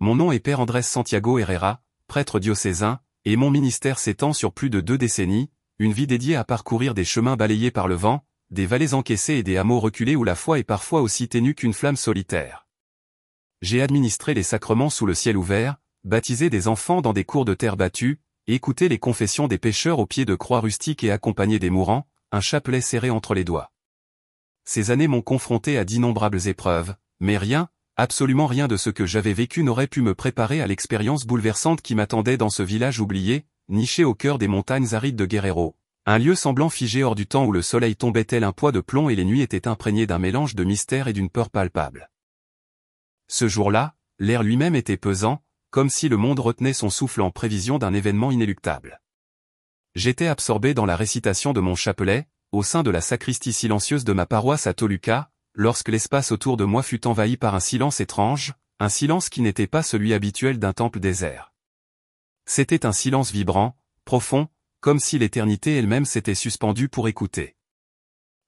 Mon nom est Père Andrés Santiago Herrera, prêtre diocésain, et mon ministère s'étend sur plus de 2 décennies, une vie dédiée à parcourir des chemins balayés par le vent, des vallées encaissées et des hameaux reculés où la foi est parfois aussi ténue qu'une flamme solitaire. J'ai administré les sacrements sous le ciel ouvert, baptisé des enfants dans des cours de terre battue, écouté les confessions des pécheurs au pied de croix rustiques et accompagné des mourants, un chapelet serré entre les doigts. Ces années m'ont confronté à d'innombrables épreuves, mais rien, absolument rien de ce que j'avais vécu n'aurait pu me préparer à l'expérience bouleversante qui m'attendait dans ce village oublié, niché au cœur des montagnes arides de Guerrero, un lieu semblant figé hors du temps où le soleil tombait tel un poids de plomb et les nuits étaient imprégnées d'un mélange de mystère et d'une peur palpable. Ce jour-là, l'air lui-même était pesant, comme si le monde retenait son souffle en prévision d'un événement inéluctable. J'étais absorbé dans la récitation de mon chapelet, au sein de la sacristie silencieuse de ma paroisse à Toluca, lorsque l'espace autour de moi fut envahi par un silence étrange, un silence qui n'était pas celui habituel d'un temple désert. C'était un silence vibrant, profond, comme si l'éternité elle-même s'était suspendue pour écouter.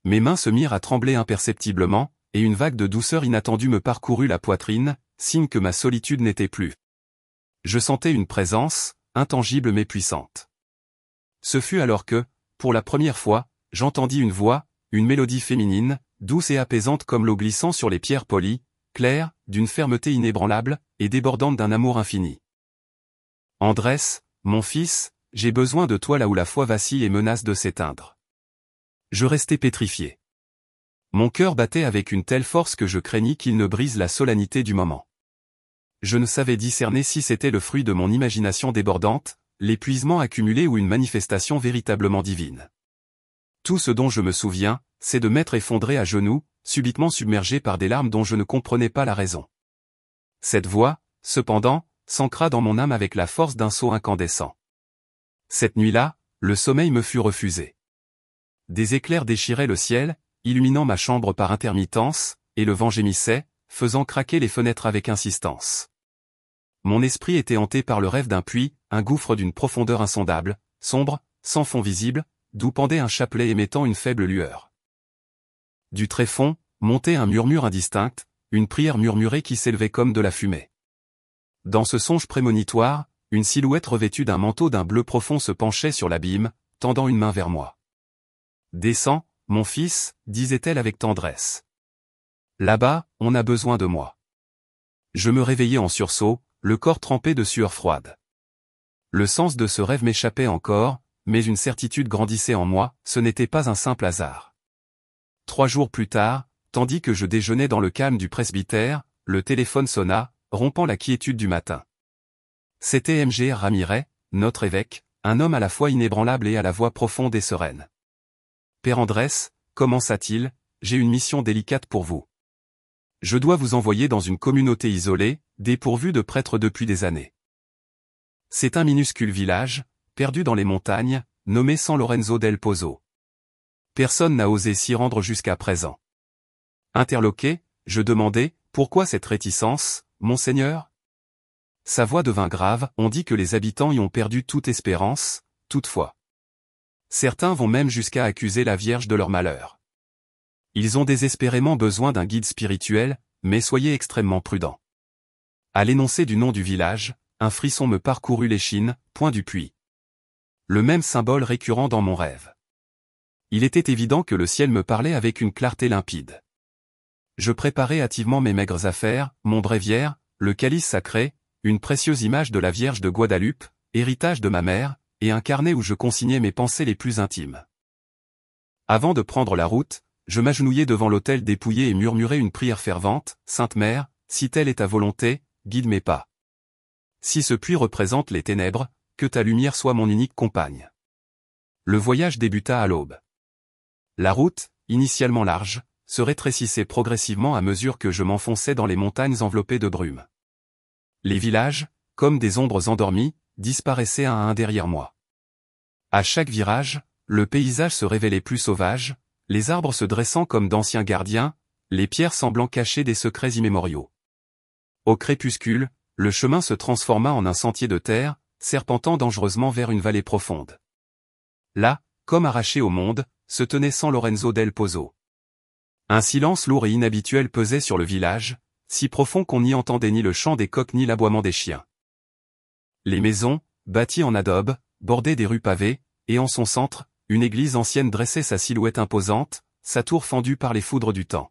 Mes mains se mirent à trembler imperceptiblement, et une vague de douceur inattendue me parcourut la poitrine, signe que ma solitude n'était plus. Je sentais une présence, intangible mais puissante. Ce fut alors que, pour la première fois, j'entendis une voix, une mélodie féminine, douce et apaisante comme l'eau glissant sur les pierres polies, claire, d'une fermeté inébranlable, et débordante d'un amour infini. Andrés, mon fils, j'ai besoin de toi là où la foi vacille et menace de s'éteindre. Je restai pétrifié. Mon cœur battait avec une telle force que je craignis qu'il ne brise la solennité du moment. Je ne savais discerner si c'était le fruit de mon imagination débordante, l'épuisement accumulé ou une manifestation véritablement divine. Tout ce dont je me souviens, c'est de m'être effondré à genoux, subitement submergé par des larmes dont je ne comprenais pas la raison. Cette voix, cependant, s'ancra dans mon âme avec la force d'un sceau incandescent. Cette nuit-là, le sommeil me fut refusé. Des éclairs déchiraient le ciel, illuminant ma chambre par intermittence, et le vent gémissait, faisant craquer les fenêtres avec insistance. Mon esprit était hanté par le rêve d'un puits, un gouffre d'une profondeur insondable, sombre, sans fond visible, d'où pendait un chapelet émettant une faible lueur. Du tréfonds, montait un murmure indistinct, une prière murmurée qui s'élevait comme de la fumée. Dans ce songe prémonitoire, une silhouette revêtue d'un manteau d'un bleu profond se penchait sur l'abîme, tendant une main vers moi. « Descends, mon fils, disait-elle avec tendresse. Là-bas, on a besoin de moi. » Je me réveillai en sursaut, le corps trempé de sueur froide. Le sens de ce rêve m'échappait encore, mais une certitude grandissait en moi, ce n'était pas un simple hasard. 3 jours plus tard, tandis que je déjeunais dans le calme du presbytère, le téléphone sonna, rompant la quiétude du matin. C'était M.G. Ramirez, notre évêque, un homme à la fois inébranlable et à la voix profonde et sereine. « Père Andrés, commença-t-il, j'ai une mission délicate pour vous. Je dois vous envoyer dans une communauté isolée, dépourvue de prêtres depuis des années. C'est un minuscule village, perdu dans les montagnes, nommé San Lorenzo del Pozo. Personne n'a osé s'y rendre jusqu'à présent. » Interloqué, je demandai, pourquoi cette réticence, monseigneur? Sa voix devint grave, on dit que les habitants y ont perdu toute espérance, toute foi. Certains vont même jusqu'à accuser la Vierge de leur malheur. Ils ont désespérément besoin d'un guide spirituel, mais soyez extrêmement prudents. À l'énoncé du nom du village, un frisson me parcourut l'échine, point du puits. Le même symbole récurrent dans mon rêve. Il était évident que le ciel me parlait avec une clarté limpide. Je préparai hâtivement mes maigres affaires, mon bréviaire, le calice sacré, une précieuse image de la Vierge de Guadalupe, héritage de ma mère, et un carnet où je consignais mes pensées les plus intimes. Avant de prendre la route, je m'agenouillai devant l'autel dépouillé et murmurai une prière fervente, « Sainte Mère, si telle est ta volonté, guide mes pas. Si ce puits représente les ténèbres, que ta lumière soit mon unique compagne. » Le voyage débuta à l'aube. La route, initialement large, se rétrécissait progressivement à mesure que je m'enfonçais dans les montagnes enveloppées de brume. Les villages, comme des ombres endormies, disparaissaient un à un derrière moi. À chaque virage, le paysage se révélait plus sauvage, les arbres se dressant comme d'anciens gardiens, les pierres semblant cacher des secrets immémoriaux. Au crépuscule, le chemin se transforma en un sentier de terre, serpentant dangereusement vers une vallée profonde. Là, comme arraché au monde, se tenait San Lorenzo del Pozo. Un silence lourd et inhabituel pesait sur le village, si profond qu'on n'y entendait ni le chant des coqs ni l'aboiement des chiens. Les maisons, bâties en adobe, bordaient des rues pavées, et en son centre, une église ancienne dressait sa silhouette imposante, sa tour fendue par les foudres du temps.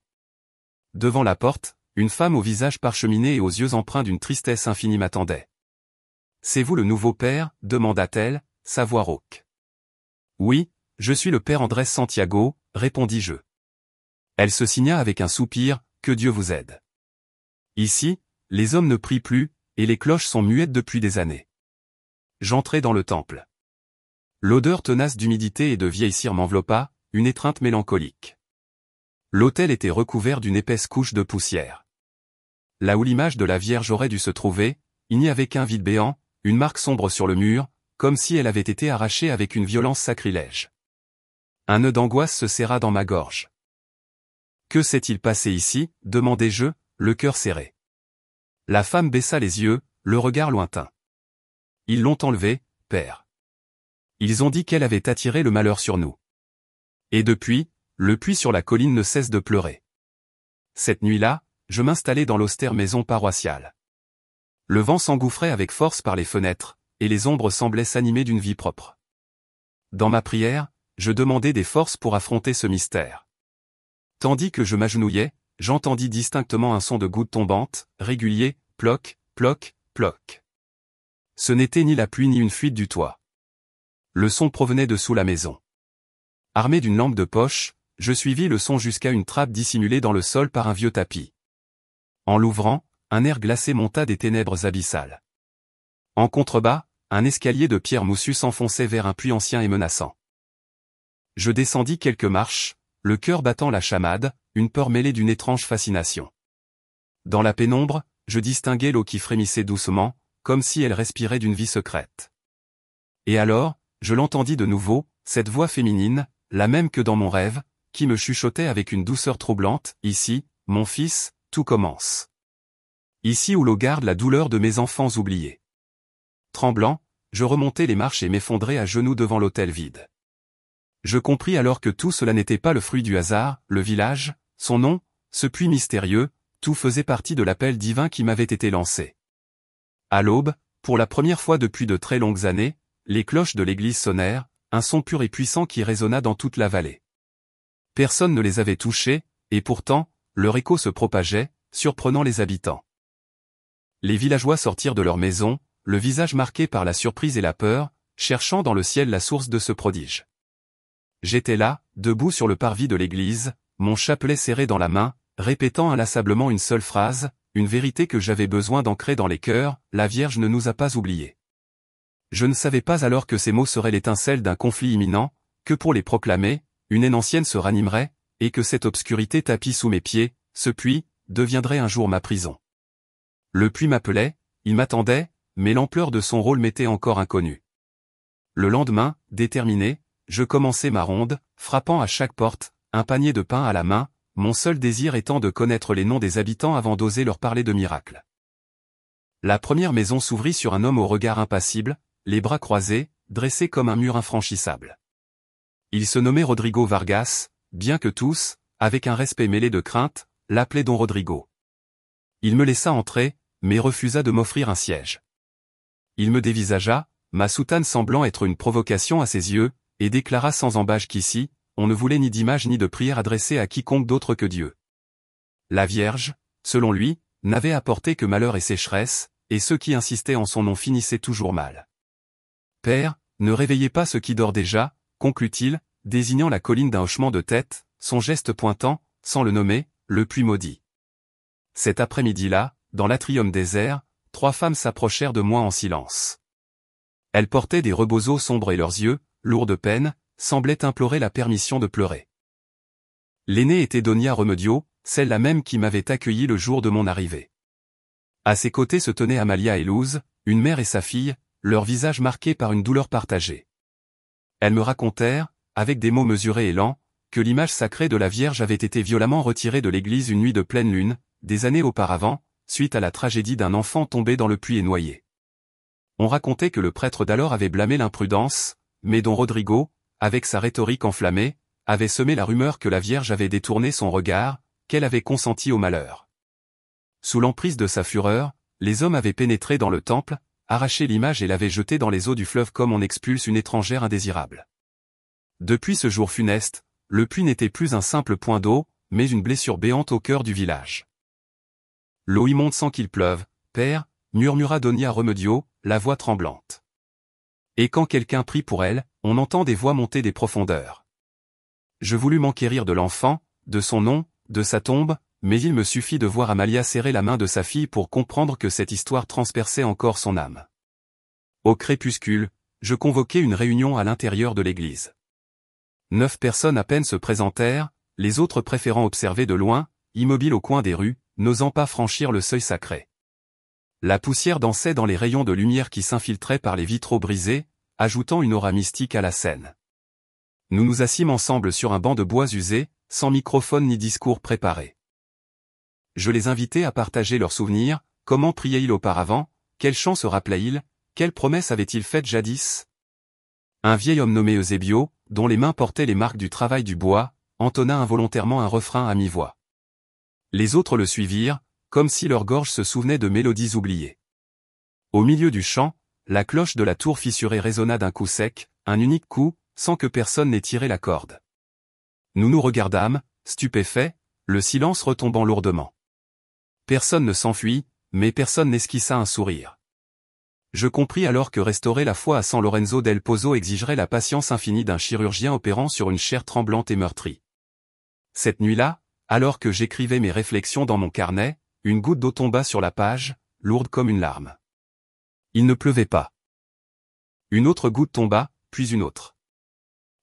Devant la porte, une femme au visage parcheminé et aux yeux empreints d'une tristesse infinie m'attendait. « C'est vous le nouveau père » demanda-t-elle, sa voix rauque. « Oui, je suis le père Andrés Santiago » répondis-je. Elle se signa avec un soupir, « Que Dieu vous aide. » Ici, les hommes ne prient plus, et les cloches sont muettes depuis des années. J'entrai dans le temple. L'odeur tenace d'humidité et de vieille cire m'enveloppa, une étreinte mélancolique. L'autel était recouvert d'une épaisse couche de poussière. Là où l'image de la Vierge aurait dû se trouver, il n'y avait qu'un vide béant, une marque sombre sur le mur, comme si elle avait été arrachée avec une violence sacrilège. Un nœud d'angoisse se serra dans ma gorge. « Que s'est-il passé ici » demandai-je, le cœur serré. La femme baissa les yeux, le regard lointain. « Ils l'ont enlevée, père. Ils ont dit qu'elle avait attiré le malheur sur nous. Et depuis, le puits sur la colline ne cesse de pleurer. » Cette nuit-là, je m'installai dans l'austère maison paroissiale. Le vent s'engouffrait avec force par les fenêtres, et les ombres semblaient s'animer d'une vie propre. Dans ma prière, je demandais des forces pour affronter ce mystère. Tandis que je m'agenouillais, j'entendis distinctement un son de gouttes tombantes, régulier, ploc, ploc, ploc. Ce n'était ni la pluie ni une fuite du toit. Le son provenait de sous la maison. Armé d'une lampe de poche, je suivis le son jusqu'à une trappe dissimulée dans le sol par un vieux tapis. En l'ouvrant, un air glacé monta des ténèbres abyssales. En contrebas, un escalier de pierre moussue s'enfonçait vers un puits ancien et menaçant. Je descendis quelques marches, le cœur battant la chamade, une peur mêlée d'une étrange fascination. Dans la pénombre, je distinguai l'eau qui frémissait doucement, comme si elle respirait d'une vie secrète. Et alors, je l'entendis de nouveau, cette voix féminine, la même que dans mon rêve, qui me chuchotait avec une douceur troublante, « Ici, mon fils, tout commence. Ici où l'eau garde la douleur de mes enfants oubliés. » Tremblant, je remontai les marches et m'effondrai à genoux devant l'autel vide. Je compris alors que tout cela n'était pas le fruit du hasard, le village, son nom, ce puits mystérieux, tout faisait partie de l'appel divin qui m'avait été lancé. À l'aube, pour la première fois depuis de très longues années, les cloches de l'église sonnèrent, un son pur et puissant qui résonna dans toute la vallée. Personne ne les avait touchées, et pourtant, leur écho se propageait, surprenant les habitants. Les villageois sortirent de leur maison, le visage marqué par la surprise et la peur, cherchant dans le ciel la source de ce prodige. J'étais là, debout sur le parvis de l'église, mon chapelet serré dans la main, répétant inlassablement une seule phrase, une vérité que j'avais besoin d'ancrer dans les cœurs, la Vierge ne nous a pas oubliés. Je ne savais pas alors que ces mots seraient l'étincelle d'un conflit imminent, que pour les proclamer, une haine ancienne se ranimerait, et que cette obscurité tapie sous mes pieds, ce puits, deviendrait un jour ma prison. Le puits m'appelait, il m'attendait, mais l'ampleur de son rôle m'était encore inconnue. Le lendemain, déterminé, je commençai ma ronde, frappant à chaque porte, un panier de pain à la main, mon seul désir étant de connaître les noms des habitants avant d'oser leur parler de miracles. La première maison s'ouvrit sur un homme au regard impassible, les bras croisés, dressé comme un mur infranchissable. Il se nommait Rodrigo Vargas, bien que tous, avec un respect mêlé de crainte, l'appelaient Don Rodrigo. Il me laissa entrer, mais refusa de m'offrir un siège. Il me dévisagea, ma soutane semblant être une provocation à ses yeux, et déclara sans embâche qu'ici, on ne voulait ni d'image ni de prière adressée à quiconque d'autre que Dieu. La Vierge, selon lui, n'avait apporté que malheur et sécheresse, et ceux qui insistaient en son nom finissaient toujours mal. « Père, ne réveillez pas ceux qui dorment déjà », conclut-il, désignant la colline d'un hochement de tête, son geste pointant, sans le nommer, le puits maudit. Cet après-midi-là, dans l'atrium désert, 3 femmes s'approchèrent de moi en silence. Elles portaient des reboseaux sombres et leurs yeux, lourds de peine, semblaient implorer la permission de pleurer. L'aînée était Donia Remedio, celle-là même qui m'avait accueilli le jour de mon arrivée. À ses côtés se tenaient Amalia et Luz, une mère et sa fille, leurs visages marqués par une douleur partagée. Elles me racontèrent, avec des mots mesurés et lents, que l'image sacrée de la Vierge avait été violemment retirée de l'église une nuit de pleine lune, des années auparavant, suite à la tragédie d'un enfant tombé dans le puits et noyé. On racontait que le prêtre d'alors avait blâmé l'imprudence, mais Don Rodrigo, avec sa rhétorique enflammée, avait semé la rumeur que la Vierge avait détourné son regard, qu'elle avait consenti au malheur. Sous l'emprise de sa fureur, les hommes avaient pénétré dans le temple, arraché l'image et l'avaient jetée dans les eaux du fleuve comme on expulse une étrangère indésirable. Depuis ce jour funeste, le puits n'était plus un simple point d'eau, mais une blessure béante au cœur du village. L'eau immonde sans qu'il pleuve, père, murmura Donia Remedio, la voix tremblante. Et quand quelqu'un prie pour elle, on entend des voix monter des profondeurs. Je voulus m'enquérir de l'enfant, de son nom, de sa tombe, mais il me suffit de voir Amalia serrer la main de sa fille pour comprendre que cette histoire transperçait encore son âme. Au crépuscule, je convoquai une réunion à l'intérieur de l'église. 9 personnes à peine se présentèrent, les autres préférant observer de loin, immobiles au coin des rues, n'osant pas franchir le seuil sacré. La poussière dansait dans les rayons de lumière qui s'infiltraient par les vitraux brisés, ajoutant une aura mystique à la scène. Nous nous assîmes ensemble sur un banc de bois usé, sans microphone ni discours préparé. Je les invitai à partager leurs souvenirs, comment priaient-ils auparavant, quels chants se rappelaient-ils, quelles promesses avaient-ils faites jadis? Un vieil homme nommé Eusebio, dont les mains portaient les marques du travail du bois, entonna involontairement un refrain à mi-voix. Les autres le suivirent, comme si leur gorge se souvenait de mélodies oubliées. Au milieu du chant, la cloche de la tour fissurée résonna d'un coup sec, un unique coup, sans que personne n'ait tiré la corde. Nous nous regardâmes, stupéfaits, le silence retombant lourdement. Personne ne s'enfuit, mais personne n'esquissa un sourire. Je compris alors que restaurer la foi à San Lorenzo del Pozo exigerait la patience infinie d'un chirurgien opérant sur une chair tremblante et meurtrie. Cette nuit-là, alors que j'écrivais mes réflexions dans mon carnet, une goutte d'eau tomba sur la page, lourde comme une larme. Il ne pleuvait pas. Une autre goutte tomba, puis une autre.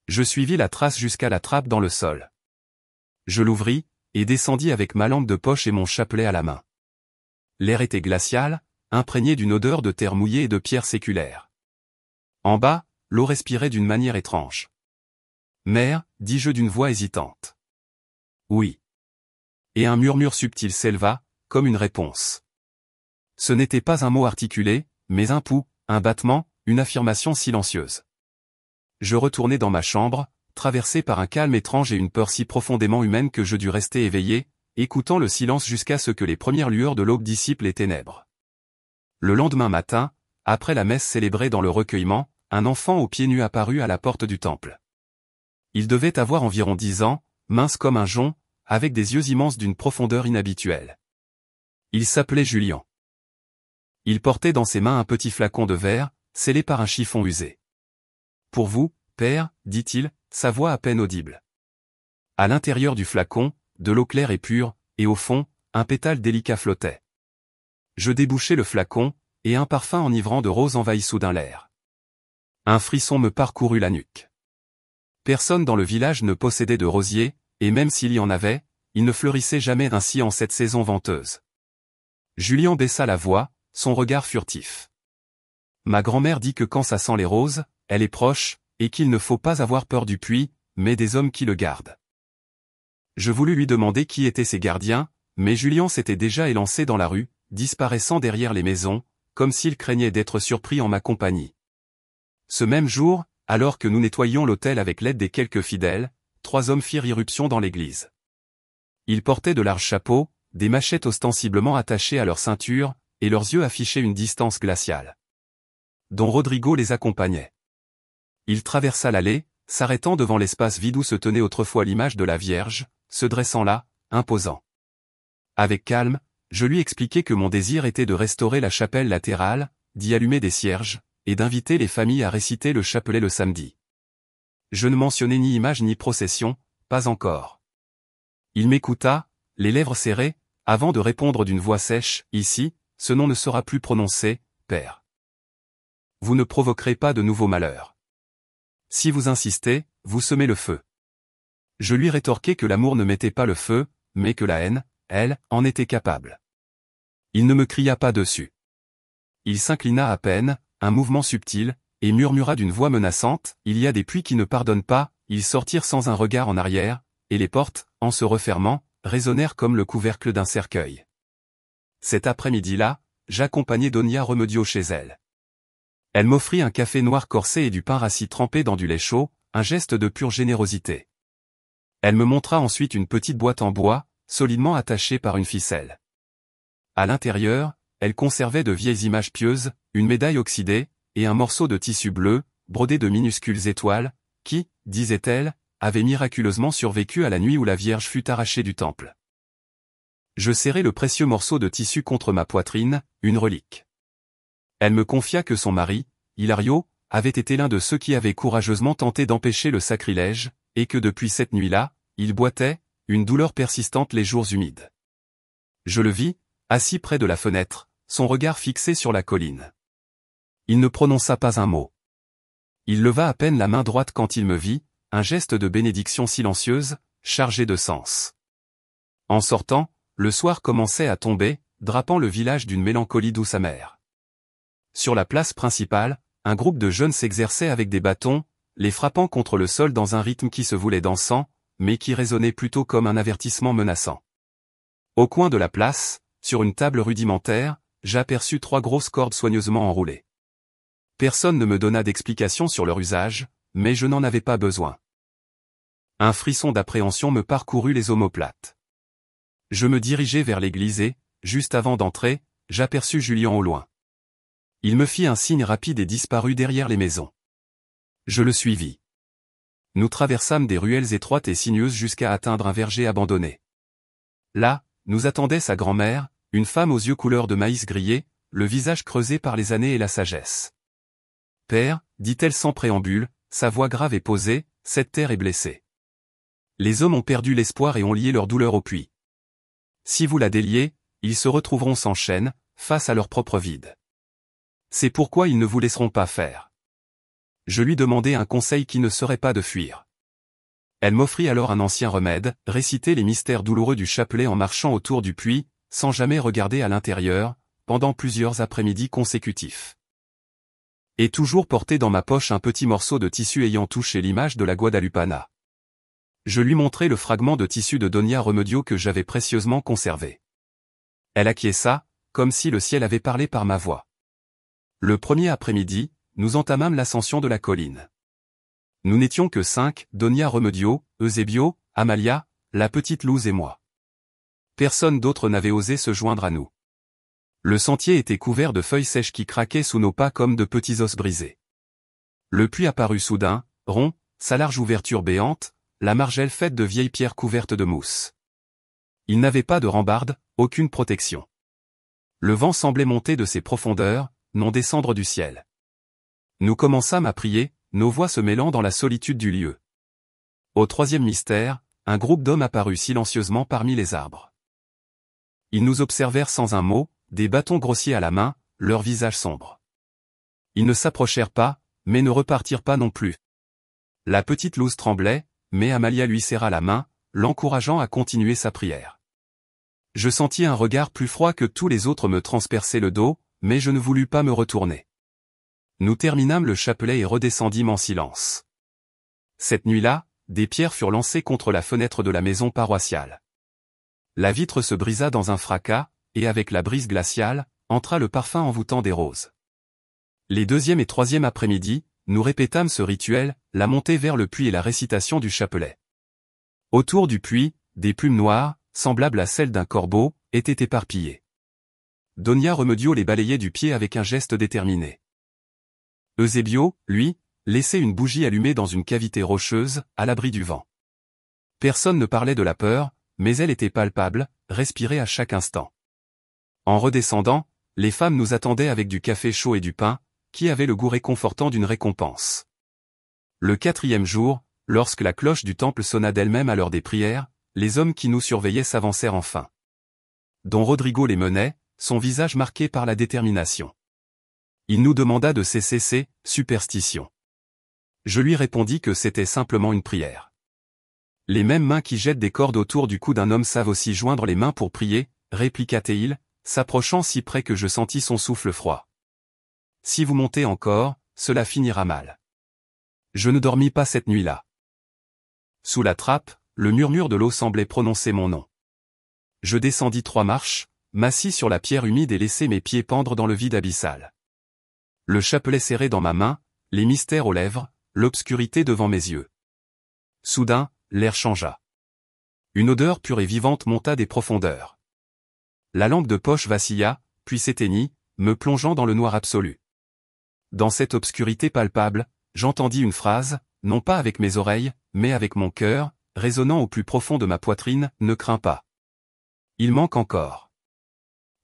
Je suivis la trace jusqu'à la trappe dans le sol. Je l'ouvris, et descendis avec ma lampe de poche et mon chapelet à la main. L'air était glacial, imprégné d'une odeur de terre mouillée et de pierres séculaires. En bas, l'eau respirait d'une manière étrange. « Mère, dis-je d'une voix hésitante. »« Oui. » Et un murmure subtil s'éleva, comme une réponse. Ce n'était pas un mot articulé, mais un pouls, un battement, une affirmation silencieuse. Je retournai dans ma chambre, traversé par un calme étrange et une peur si profondément humaine que je dus rester éveillé, écoutant le silence jusqu'à ce que les premières lueurs de l'aube dissipent les ténèbres. Le lendemain matin, après la messe célébrée dans le recueillement, un enfant aux pieds nus apparut à la porte du temple. Il devait avoir environ 10 ans, mince comme un jonc, avec des yeux immenses d'une profondeur inhabituelle. Il s'appelait Julien. Il portait dans ses mains un petit flacon de verre, scellé par un chiffon usé. « Pour vous, père, dit-il, sa voix à peine audible. » À l'intérieur du flacon, de l'eau claire et pure, et au fond, un pétale délicat flottait. Je débouchai le flacon, et un parfum enivrant de rose envahit soudain l'air. Un frisson me parcourut la nuque. Personne dans le village ne possédait de rosier, et même s'il y en avait, il ne fleurissait jamais ainsi en cette saison venteuse. Julien baissa la voix, son regard furtif. Ma grand-mère dit que quand ça sent les roses, elle est proche, et qu'il ne faut pas avoir peur du puits, mais des hommes qui le gardent. Je voulus lui demander qui étaient ces gardiens, mais Julien s'était déjà élancé dans la rue, disparaissant derrière les maisons, comme s'il craignait d'être surpris en ma compagnie. Ce même jour, alors que nous nettoyions l'autel avec l'aide des quelques fidèles, 3 hommes firent irruption dans l'église. Ils portaient de larges chapeaux, des machettes ostensiblement attachées à leur ceinture, et leurs yeux affichaient une distance glaciale. Don Rodrigo les accompagnait. Il traversa l'allée, s'arrêtant devant l'espace vide où se tenait autrefois l'image de la Vierge, se dressant là, imposant. Avec calme, je lui expliquai que mon désir était de restaurer la chapelle latérale, d'y allumer des cierges, et d'inviter les familles à réciter le chapelet le samedi. Je ne mentionnai ni image ni procession, pas encore. Il m'écouta, les lèvres serrées, avant de répondre d'une voix sèche, « Ici, ce nom ne sera plus prononcé, père. Vous ne provoquerez pas de nouveaux malheurs. Si vous insistez, vous semez le feu. » Je lui rétorquai que l'amour ne mettait pas le feu, mais que la haine, elle, en était capable. Il ne me cria pas dessus. Il s'inclina à peine, un mouvement subtil, et murmura d'une voix menaçante, « Il y a des puits qui ne pardonnent pas », ils sortirent sans un regard en arrière, et les portes, en se refermant, résonnèrent comme le couvercle d'un cercueil. Cet après-midi-là, j'accompagnai Donia Remedio chez elle. Elle m'offrit un café noir corsé et du pain rassis trempé dans du lait chaud, un geste de pure générosité. Elle me montra ensuite une petite boîte en bois, solidement attachée par une ficelle. À l'intérieur, elle conservait de vieilles images pieuses, une médaille oxydée, et un morceau de tissu bleu, brodé de minuscules étoiles, qui, disait-elle, avait miraculeusement survécu à la nuit où la Vierge fut arrachée du temple. Je serrai le précieux morceau de tissu contre ma poitrine, une relique. Elle me confia que son mari, Hilario, avait été l'un de ceux qui avaient courageusement tenté d'empêcher le sacrilège, et que depuis cette nuit-là, il boitait, une douleur persistante les jours humides. Je le vis, assis près de la fenêtre, son regard fixé sur la colline. Il ne prononça pas un mot. Il leva à peine la main droite quand il me vit, un geste de bénédiction silencieuse, chargé de sens. En sortant, le soir commençait à tomber, drapant le village d'une mélancolie douce amère. Sur la place principale, un groupe de jeunes s'exerçait avec des bâtons, les frappant contre le sol dans un rythme qui se voulait dansant, mais qui résonnait plutôt comme un avertissement menaçant. Au coin de la place, sur une table rudimentaire, j'aperçus 3 grosses cordes soigneusement enroulées. Personne ne me donna d'explication sur leur usage, mais je n'en avais pas besoin. Un frisson d'appréhension me parcourut les omoplates. Je me dirigeai vers l'église et, juste avant d'entrer, j'aperçus Julien au loin. Il me fit un signe rapide et disparut derrière les maisons. Je le suivis. Nous traversâmes des ruelles étroites et sinueuses jusqu'à atteindre un verger abandonné. Là, nous attendait sa grand-mère, une femme aux yeux couleur de maïs grillé, le visage creusé par les années et la sagesse. « Père, dit-elle sans préambule, sa voix grave et posée, cette terre est blessée. Les hommes ont perdu l'espoir et ont lié leur douleur au puits. Si vous la déliez, ils se retrouveront sans chaîne, face à leur propre vide. C'est pourquoi ils ne vous laisseront pas faire. » Je lui demandai un conseil qui ne serait pas de fuir. Elle m'offrit alors un ancien remède, réciter les mystères douloureux du chapelet en marchant autour du puits, sans jamais regarder à l'intérieur, pendant plusieurs après-midi consécutifs. Et toujours porter dans ma poche un petit morceau de tissu ayant touché l'image de la Guadalupana. Je lui montrai le fragment de tissu de Donia Remedio que j'avais précieusement conservé. Elle acquiesça, comme si le ciel avait parlé par ma voix. Le premier après-midi, nous entamâmes l'ascension de la colline. Nous n'étions que 5, Donia Remedio, Eusebio, Amalia, la petite Luz et moi. Personne d'autre n'avait osé se joindre à nous. Le sentier était couvert de feuilles sèches qui craquaient sous nos pas comme de petits os brisés. Le puits apparut soudain, rond, sa large ouverture béante, la margelle faite de vieilles pierres couvertes de mousse. Il n'avait pas de rambarde, aucune protection. Le vent semblait monter de ses profondeurs, non descendre du ciel. Nous commençâmes à prier, nos voix se mêlant dans la solitude du lieu. Au 3e mystère, un groupe d'hommes apparut silencieusement parmi les arbres. Ils nous observèrent sans un mot, des bâtons grossiers à la main, leurs visages sombres. Ils ne s'approchèrent pas, mais ne repartirent pas non plus. La petite Luz tremblait, mais Amalia lui serra la main, l'encourageant à continuer sa prière. Je sentis un regard plus froid que tous les autres me transpercer le dos, mais je ne voulus pas me retourner. Nous terminâmes le chapelet et redescendîmes en silence. Cette nuit-là, des pierres furent lancées contre la fenêtre de la maison paroissiale. La vitre se brisa dans un fracas, et avec la brise glaciale, entra le parfum envoûtant des roses. Les 2e et 3e après-midi, nous répétâmes ce rituel, la montée vers le puits et la récitation du chapelet. Autour du puits, des plumes noires, semblables à celles d'un corbeau, étaient éparpillées. Donia Remedio les balayait du pied avec un geste déterminé. Eusebio, lui, laissait une bougie allumée dans une cavité rocheuse, à l'abri du vent. Personne ne parlait de la peur, mais elle était palpable, respirée à chaque instant. En redescendant, les femmes nous attendaient avec du café chaud et du pain, qui avait le goût réconfortant d'une récompense. Le 4e jour, lorsque la cloche du temple sonna d'elle-même à l'heure des prières, les hommes qui nous surveillaient s'avancèrent enfin. Don Rodrigo les menait, son visage marqué par la détermination. Il nous demanda de cesser ces superstitions. Je lui répondis que c'était simplement une prière. Les mêmes mains qui jettent des cordes autour du cou d'un homme savent aussi joindre les mains pour prier, répliqua-t-il, s'approchant si près que je sentis son souffle froid. Si vous montez encore, cela finira mal. Je ne dormis pas cette nuit-là. Sous la trappe, le murmure de l'eau semblait prononcer mon nom. Je descendis 3 marches, m'assis sur la pierre humide et laissai mes pieds pendre dans le vide abyssal. Le chapelet serré dans ma main, les mystères aux lèvres, l'obscurité devant mes yeux. Soudain, l'air changea. Une odeur pure et vivante monta des profondeurs. la lampe de poche vacilla, puis s'éteignit, me plongeant dans le noir absolu. Dans cette obscurité palpable, j'entendis une phrase, non pas avec mes oreilles, mais avec mon cœur, résonnant au plus profond de ma poitrine, « Ne crains pas. Il manque encore. »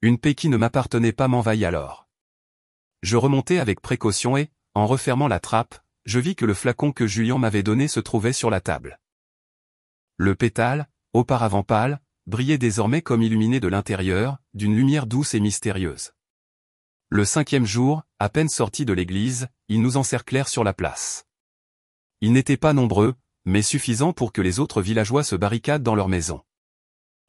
Une paix qui ne m'appartenait pas m'envahit alors. Je remontai avec précaution et, en refermant la trappe, je vis que le flacon que Julian m'avait donné se trouvait sur la table. Le pétale, auparavant pâle, brillait désormais comme illuminé de l'intérieur, d'une lumière douce et mystérieuse. Le 5e jour, à peine sortis de l'église, ils nous encerclèrent sur la place. Ils n'étaient pas nombreux, mais suffisants pour que les autres villageois se barricadent dans leur maison.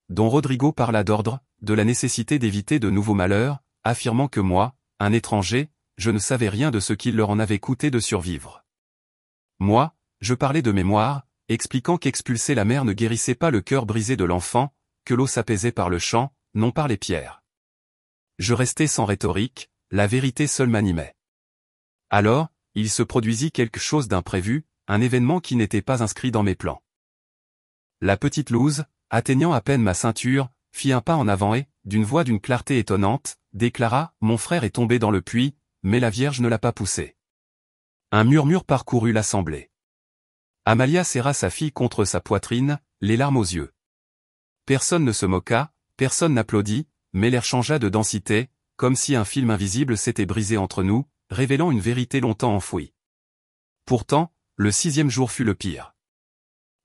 Don Rodrigo parla d'ordre, de la nécessité d'éviter de nouveaux malheurs, affirmant que moi, un étranger, je ne savais rien de ce qu'il leur en avait coûté de survivre. Moi, je parlais de mémoire, expliquant qu'expulser la mer ne guérissait pas le cœur brisé de l'enfant, que l'eau s'apaisait par le chant, non par les pierres. Je restais sans rhétorique, la vérité seule m'animait. Alors, il se produisit quelque chose d'imprévu, un événement qui n'était pas inscrit dans mes plans. La petite Luz, atteignant à peine ma ceinture, fit un pas en avant et, d'une voix d'une clarté étonnante, déclara « Mon frère est tombé dans le puits, mais la Vierge ne l'a pas poussé. » Un murmure parcourut l'assemblée. Amalia serra sa fille contre sa poitrine, les larmes aux yeux. Personne ne se moqua, personne n'applaudit, mais l'air changea de densité, comme si un film invisible s'était brisé entre nous, révélant une vérité longtemps enfouie. Pourtant, le 6e jour fut le pire.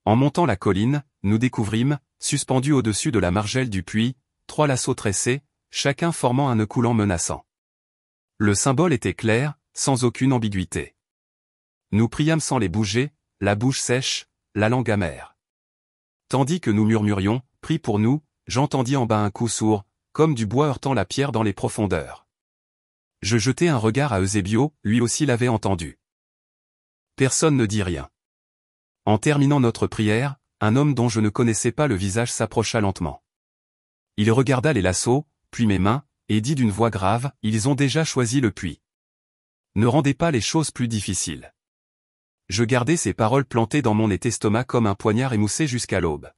En montant la colline, nous découvrîmes, suspendus au-dessus de la margelle du puits, 3 lassos tressés, chacun formant un nœud coulant menaçant. Le symbole était clair, sans aucune ambiguïté. Nous priâmes sans les bouger, la bouche sèche, la langue amère. Tandis que nous murmurions, « Prie pour nous », j'entendis en bas un coup sourd, comme du bois heurtant la pierre dans les profondeurs. Je jetai un regard à Eusebio, lui aussi l'avait entendu. Personne ne dit rien. En terminant notre prière, un homme dont je ne connaissais pas le visage s'approcha lentement. Il regarda les lassos, puis mes mains, et dit d'une voix grave, « Ils ont déjà choisi le puits. Ne rendez pas les choses plus difficiles. » Je gardai ces paroles plantées dans mon estomac comme un poignard émoussé jusqu'à l'aube.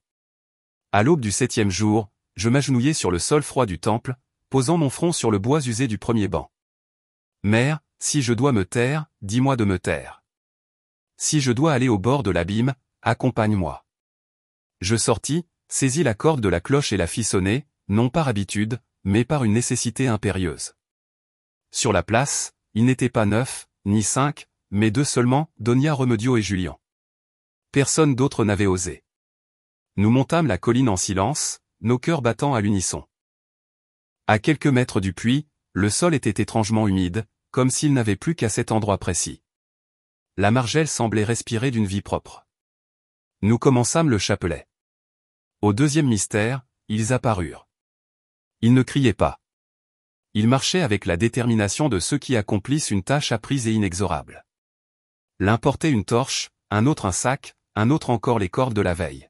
À l'aube du 7e jour, je m'agenouillai sur le sol froid du temple, posant mon front sur le bois usé du premier banc. Mère, si je dois me taire, dis-moi de me taire. Si je dois aller au bord de l'abîme, accompagne-moi. Je sortis, saisis la corde de la cloche et la fis sonner, non par habitude, mais par une nécessité impérieuse. Sur la place, ils n'étaient pas 9, ni 5, mais 2 seulement, Donia Remedio et Julian. Personne d'autre n'avait osé. Nous montâmes la colline en silence, nos cœurs battant à l'unisson. À quelques mètres du puits, le sol était étrangement humide, comme s'il n'avait plus qu'à cet endroit précis. La margelle semblait respirer d'une vie propre. Nous commençâmes le chapelet. Au 2e mystère, ils apparurent. Ils ne criaient pas. Ils marchaient avec la détermination de ceux qui accomplissent une tâche apprise et inexorable. L'un portait une torche, un autre un sac, un autre encore les cordes de la veille.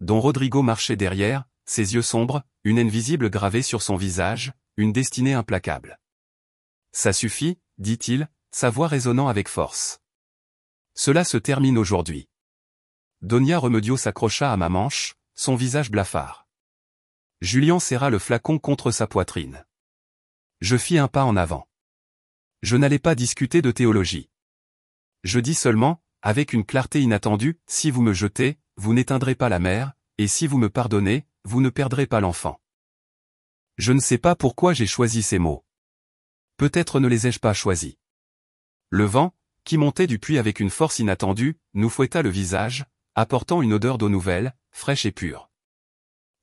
Don Rodrigo marchait derrière, ses yeux sombres, une haine visible gravée sur son visage, une destinée implacable. « Ça suffit, dit-il, sa voix résonnant avec force. Cela se termine aujourd'hui. » Donia Remedio s'accrocha à ma manche, son visage blafard. Julian serra le flacon contre sa poitrine. Je fis un pas en avant. Je n'allais pas discuter de théologie. Je dis seulement, avec une clarté inattendue, si vous me jetez, vous n'éteindrez pas la mer, et si vous me pardonnez, vous ne perdrez pas l'enfant. Je ne sais pas pourquoi j'ai choisi ces mots. Peut-être ne les ai-je pas choisis. Le vent, qui montait du puits avec une force inattendue, nous fouetta le visage, apportant une odeur d'eau nouvelle, fraîche et pure.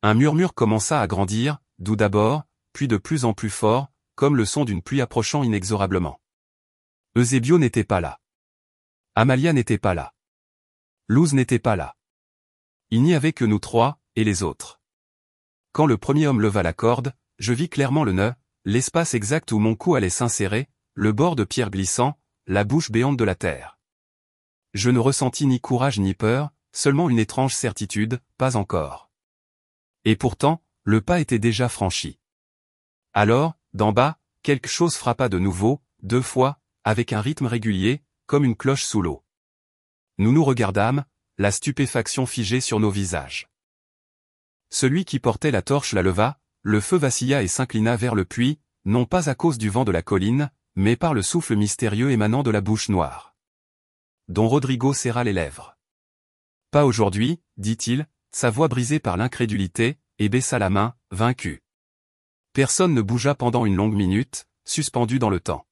Un murmure commença à grandir, doux d'abord, puis de plus en plus fort, comme le son d'une pluie approchant inexorablement. Eusebio n'était pas là. Amalia n'était pas là. Luz n'était pas là. Il n'y avait que nous 3, et les autres. Quand le premier homme leva la corde, je vis clairement le nœud, l'espace exact où mon cou allait s'insérer, le bord de pierre glissant, la bouche béante de la terre. Je ne ressentis ni courage ni peur, seulement une étrange certitude, pas encore. Et pourtant, le pas était déjà franchi. Alors, d'en bas, quelque chose frappa de nouveau, 2 fois, avec un rythme régulier, comme une cloche sous l'eau. Nous nous regardâmes, la stupéfaction figée sur nos visages. Celui qui portait la torche la leva, le feu vacilla et s'inclina vers le puits, non pas à cause du vent de la colline, mais par le souffle mystérieux émanant de la bouche noire. Don Rodrigo serra les lèvres. « Pas aujourd'hui, dit-il, sa voix brisée par l'incrédulité, et baissa la main, vaincu. Personne ne bougea pendant une longue minute, suspendu dans le temps.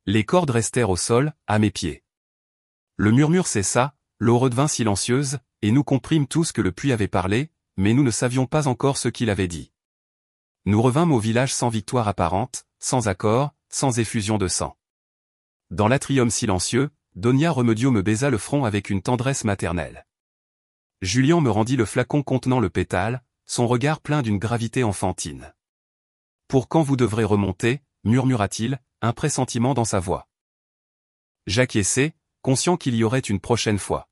Les cordes restèrent au sol, à mes pieds. Le murmure cessa, l'eau redevint silencieuse, et nous comprîmes tous que le puits avait parlé, mais nous ne savions pas encore ce qu'il avait dit. Nous revînmes au village sans victoire apparente, sans accord, sans effusion de sang. Dans l'atrium silencieux, Donia Remedio me baisa le front avec une tendresse maternelle. Julian me rendit le flacon contenant le pétale, son regard plein d'une gravité enfantine. « Pour quand vous devrez remonter ?» murmura-t-il, un pressentiment dans sa voix. J'acquiesçai, conscient qu'il y aurait une prochaine fois.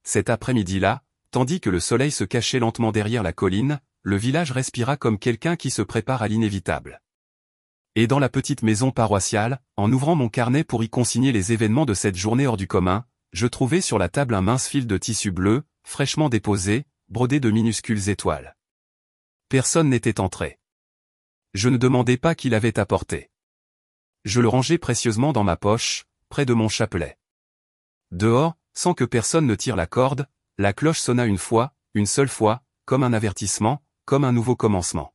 Cet après-midi-là, tandis que le soleil se cachait lentement derrière la colline, le village respira comme quelqu'un qui se prépare à l'inévitable. Et dans la petite maison paroissiale, en ouvrant mon carnet pour y consigner les événements de cette journée hors du commun, je trouvai sur la table un mince fil de tissu bleu, fraîchement déposé, brodé de minuscules étoiles. Personne n'était entré. Je ne demandai pas qui l'avait apporté. Je le rangeai précieusement dans ma poche, près de mon chapelet. Dehors, sans que personne ne tire la corde, la cloche sonna une seule fois, comme un avertissement, comme un nouveau commencement.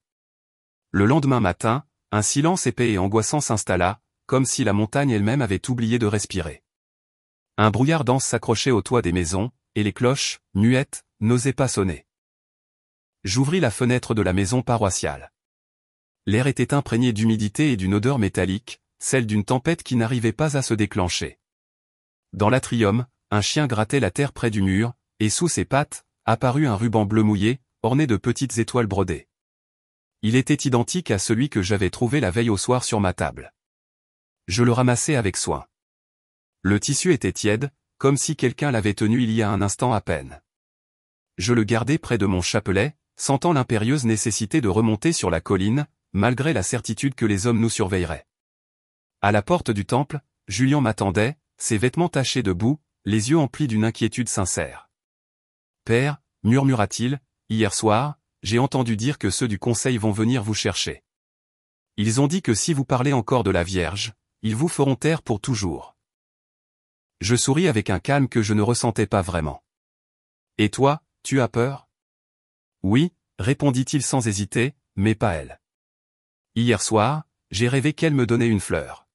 Le lendemain matin, un silence épais et angoissant s'installa, comme si la montagne elle-même avait oublié de respirer. Un brouillard dense s'accrochait au toit des maisons, et les cloches, muettes, n'osaient pas sonner. J'ouvris la fenêtre de la maison paroissiale. L'air était imprégné d'humidité et d'une odeur métallique, celle d'une tempête qui n'arrivait pas à se déclencher. Dans l'atrium, un chien grattait la terre près du mur, et sous ses pattes, apparut un ruban bleu mouillé, orné de petites étoiles brodées. Il était identique à celui que j'avais trouvé la veille au soir sur ma table. Je le ramassai avec soin. Le tissu était tiède, comme si quelqu'un l'avait tenu il y a un instant à peine. Je le gardai près de mon chapelet, sentant l'impérieuse nécessité de remonter sur la colline, malgré la certitude que les hommes nous surveilleraient. À la porte du temple, Julian m'attendait, ses vêtements tachés de boue, les yeux emplis d'une inquiétude sincère. « Père, murmura-t-il, hier soir, j'ai entendu dire que ceux du conseil vont venir vous chercher. Ils ont dit que si vous parlez encore de la Vierge, ils vous feront taire pour toujours. » Je souris avec un calme que je ne ressentais pas vraiment. « Et toi, tu as peur ?» ?»« Oui, » répondit-il sans hésiter, mais pas elle. Hier soir, j'ai rêvé qu'elle me donnait une fleur.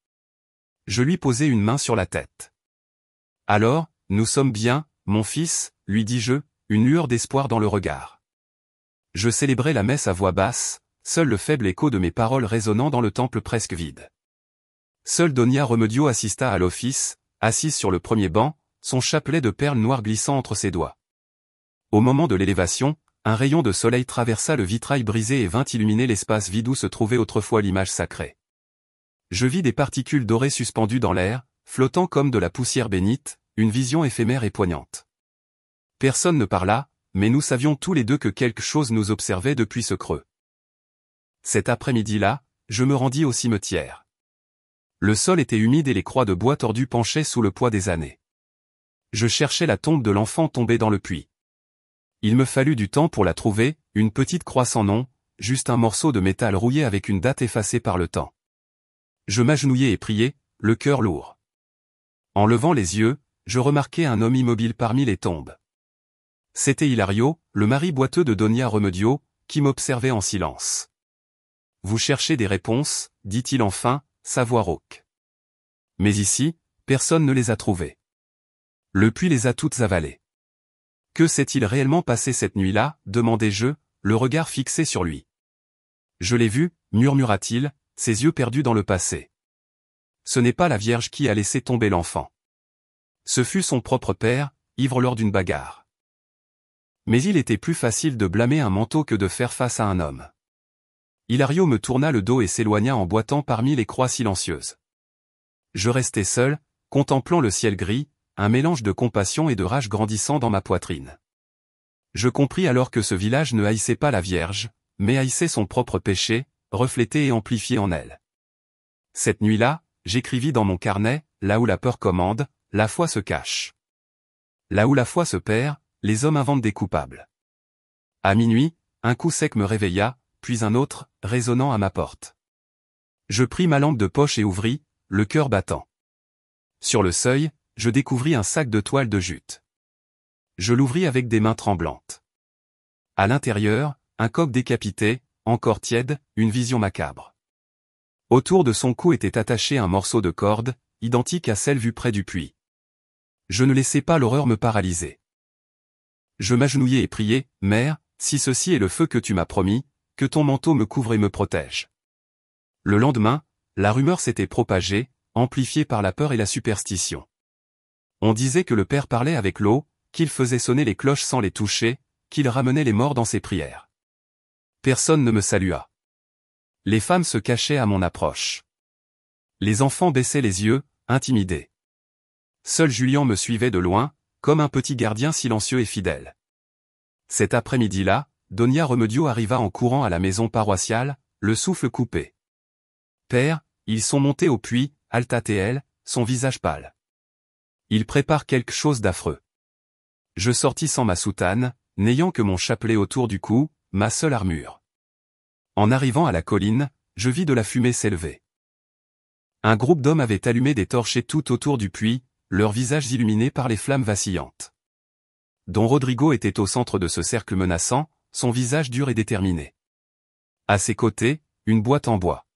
Je lui posai une main sur la tête. « Alors, nous sommes bien, mon fils, lui dis-je, une lueur d'espoir dans le regard. Je célébrais la messe à voix basse, seul le faible écho de mes paroles résonnant dans le temple presque vide. Seul Donia Remedio assista à l'office, assise sur le premier banc, son chapelet de perles noires glissant entre ses doigts. Au moment de l'élévation, un rayon de soleil traversa le vitrail brisé et vint illuminer l'espace vide où se trouvait autrefois l'image sacrée. Je vis des particules dorées suspendues dans l'air, flottant comme de la poussière bénite, une vision éphémère et poignante. Personne ne parla, mais nous savions tous les deux que quelque chose nous observait depuis ce creux. Cet après-midi-là, je me rendis au cimetière. Le sol était humide et les croix de bois tordues penchaient sous le poids des années. Je cherchais la tombe de l'enfant tombé dans le puits. Il me fallut du temps pour la trouver, une petite croix sans nom, juste un morceau de métal rouillé avec une date effacée par le temps. Je m'agenouillai et priai, le cœur lourd. En levant les yeux, je remarquai un homme immobile parmi les tombes. C'était Hilario, le mari boiteux de Donia Remedio, qui m'observait en silence. « Vous cherchez des réponses, dit-il enfin, sa voix rauque. Mais ici, personne ne les a trouvées. Le puits les a toutes avalées. Que s'est-il réellement passé cette nuit-là, demandai-je, le regard fixé sur lui. Je l'ai vu, murmura-t-il, ses yeux perdus dans le passé. Ce n'est pas la Vierge qui a laissé tomber l'enfant. Ce fut son propre père, ivre lors d'une bagarre. Mais il était plus facile de blâmer un manteau que de faire face à un homme. Hilario me tourna le dos et s'éloigna en boitant parmi les croix silencieuses. Je restai seul, contemplant le ciel gris, un mélange de compassion et de rage grandissant dans ma poitrine. Je compris alors que ce village ne haïssait pas la Vierge, mais haïssait son propre péché, reflété et amplifié en elle. Cette nuit-là, j'écrivis dans mon carnet, là où la peur commande, la foi se cache. Là où la foi se perd, les hommes inventent des coupables. À minuit, un coup sec me réveilla, puis un autre, résonnant à ma porte. Je pris ma lampe de poche et ouvris, le cœur battant. Sur le seuil, je découvris un sac de toile de jute. Je l'ouvris avec des mains tremblantes. À l'intérieur, un coq décapité, encore tiède, une vision macabre. Autour de son cou était attaché un morceau de corde, identique à celle vue près du puits. Je ne laissais pas l'horreur me paralyser. Je m'agenouillai et priai, « Mère, si ceci est le feu que tu m'as promis, que ton manteau me couvre et me protège. » Le lendemain, la rumeur s'était propagée, amplifiée par la peur et la superstition. On disait que le Père parlait avec l'eau, qu'il faisait sonner les cloches sans les toucher, qu'il ramenait les morts dans ses prières. Personne ne me salua. Les femmes se cachaient à mon approche. Les enfants baissaient les yeux, intimidés. Seul Julien me suivait de loin, comme un petit gardien silencieux et fidèle. Cet après-midi-là, Donia Remedio arriva en courant à la maison paroissiale, le souffle coupé. « Père, ils sont montés au puits, Alta-T-L, son visage pâle. Ils préparent quelque chose d'affreux. » Je sortis sans ma soutane, n'ayant que mon chapelet autour du cou, ma seule armure. En arrivant à la colline, je vis de la fumée s'élever. Un groupe d'hommes avait allumé des torches tout autour du puits, leurs visages illuminés par les flammes vacillantes. Don Rodrigo était au centre de ce cercle menaçant, son visage dur et déterminé. À ses côtés, une boîte en bois.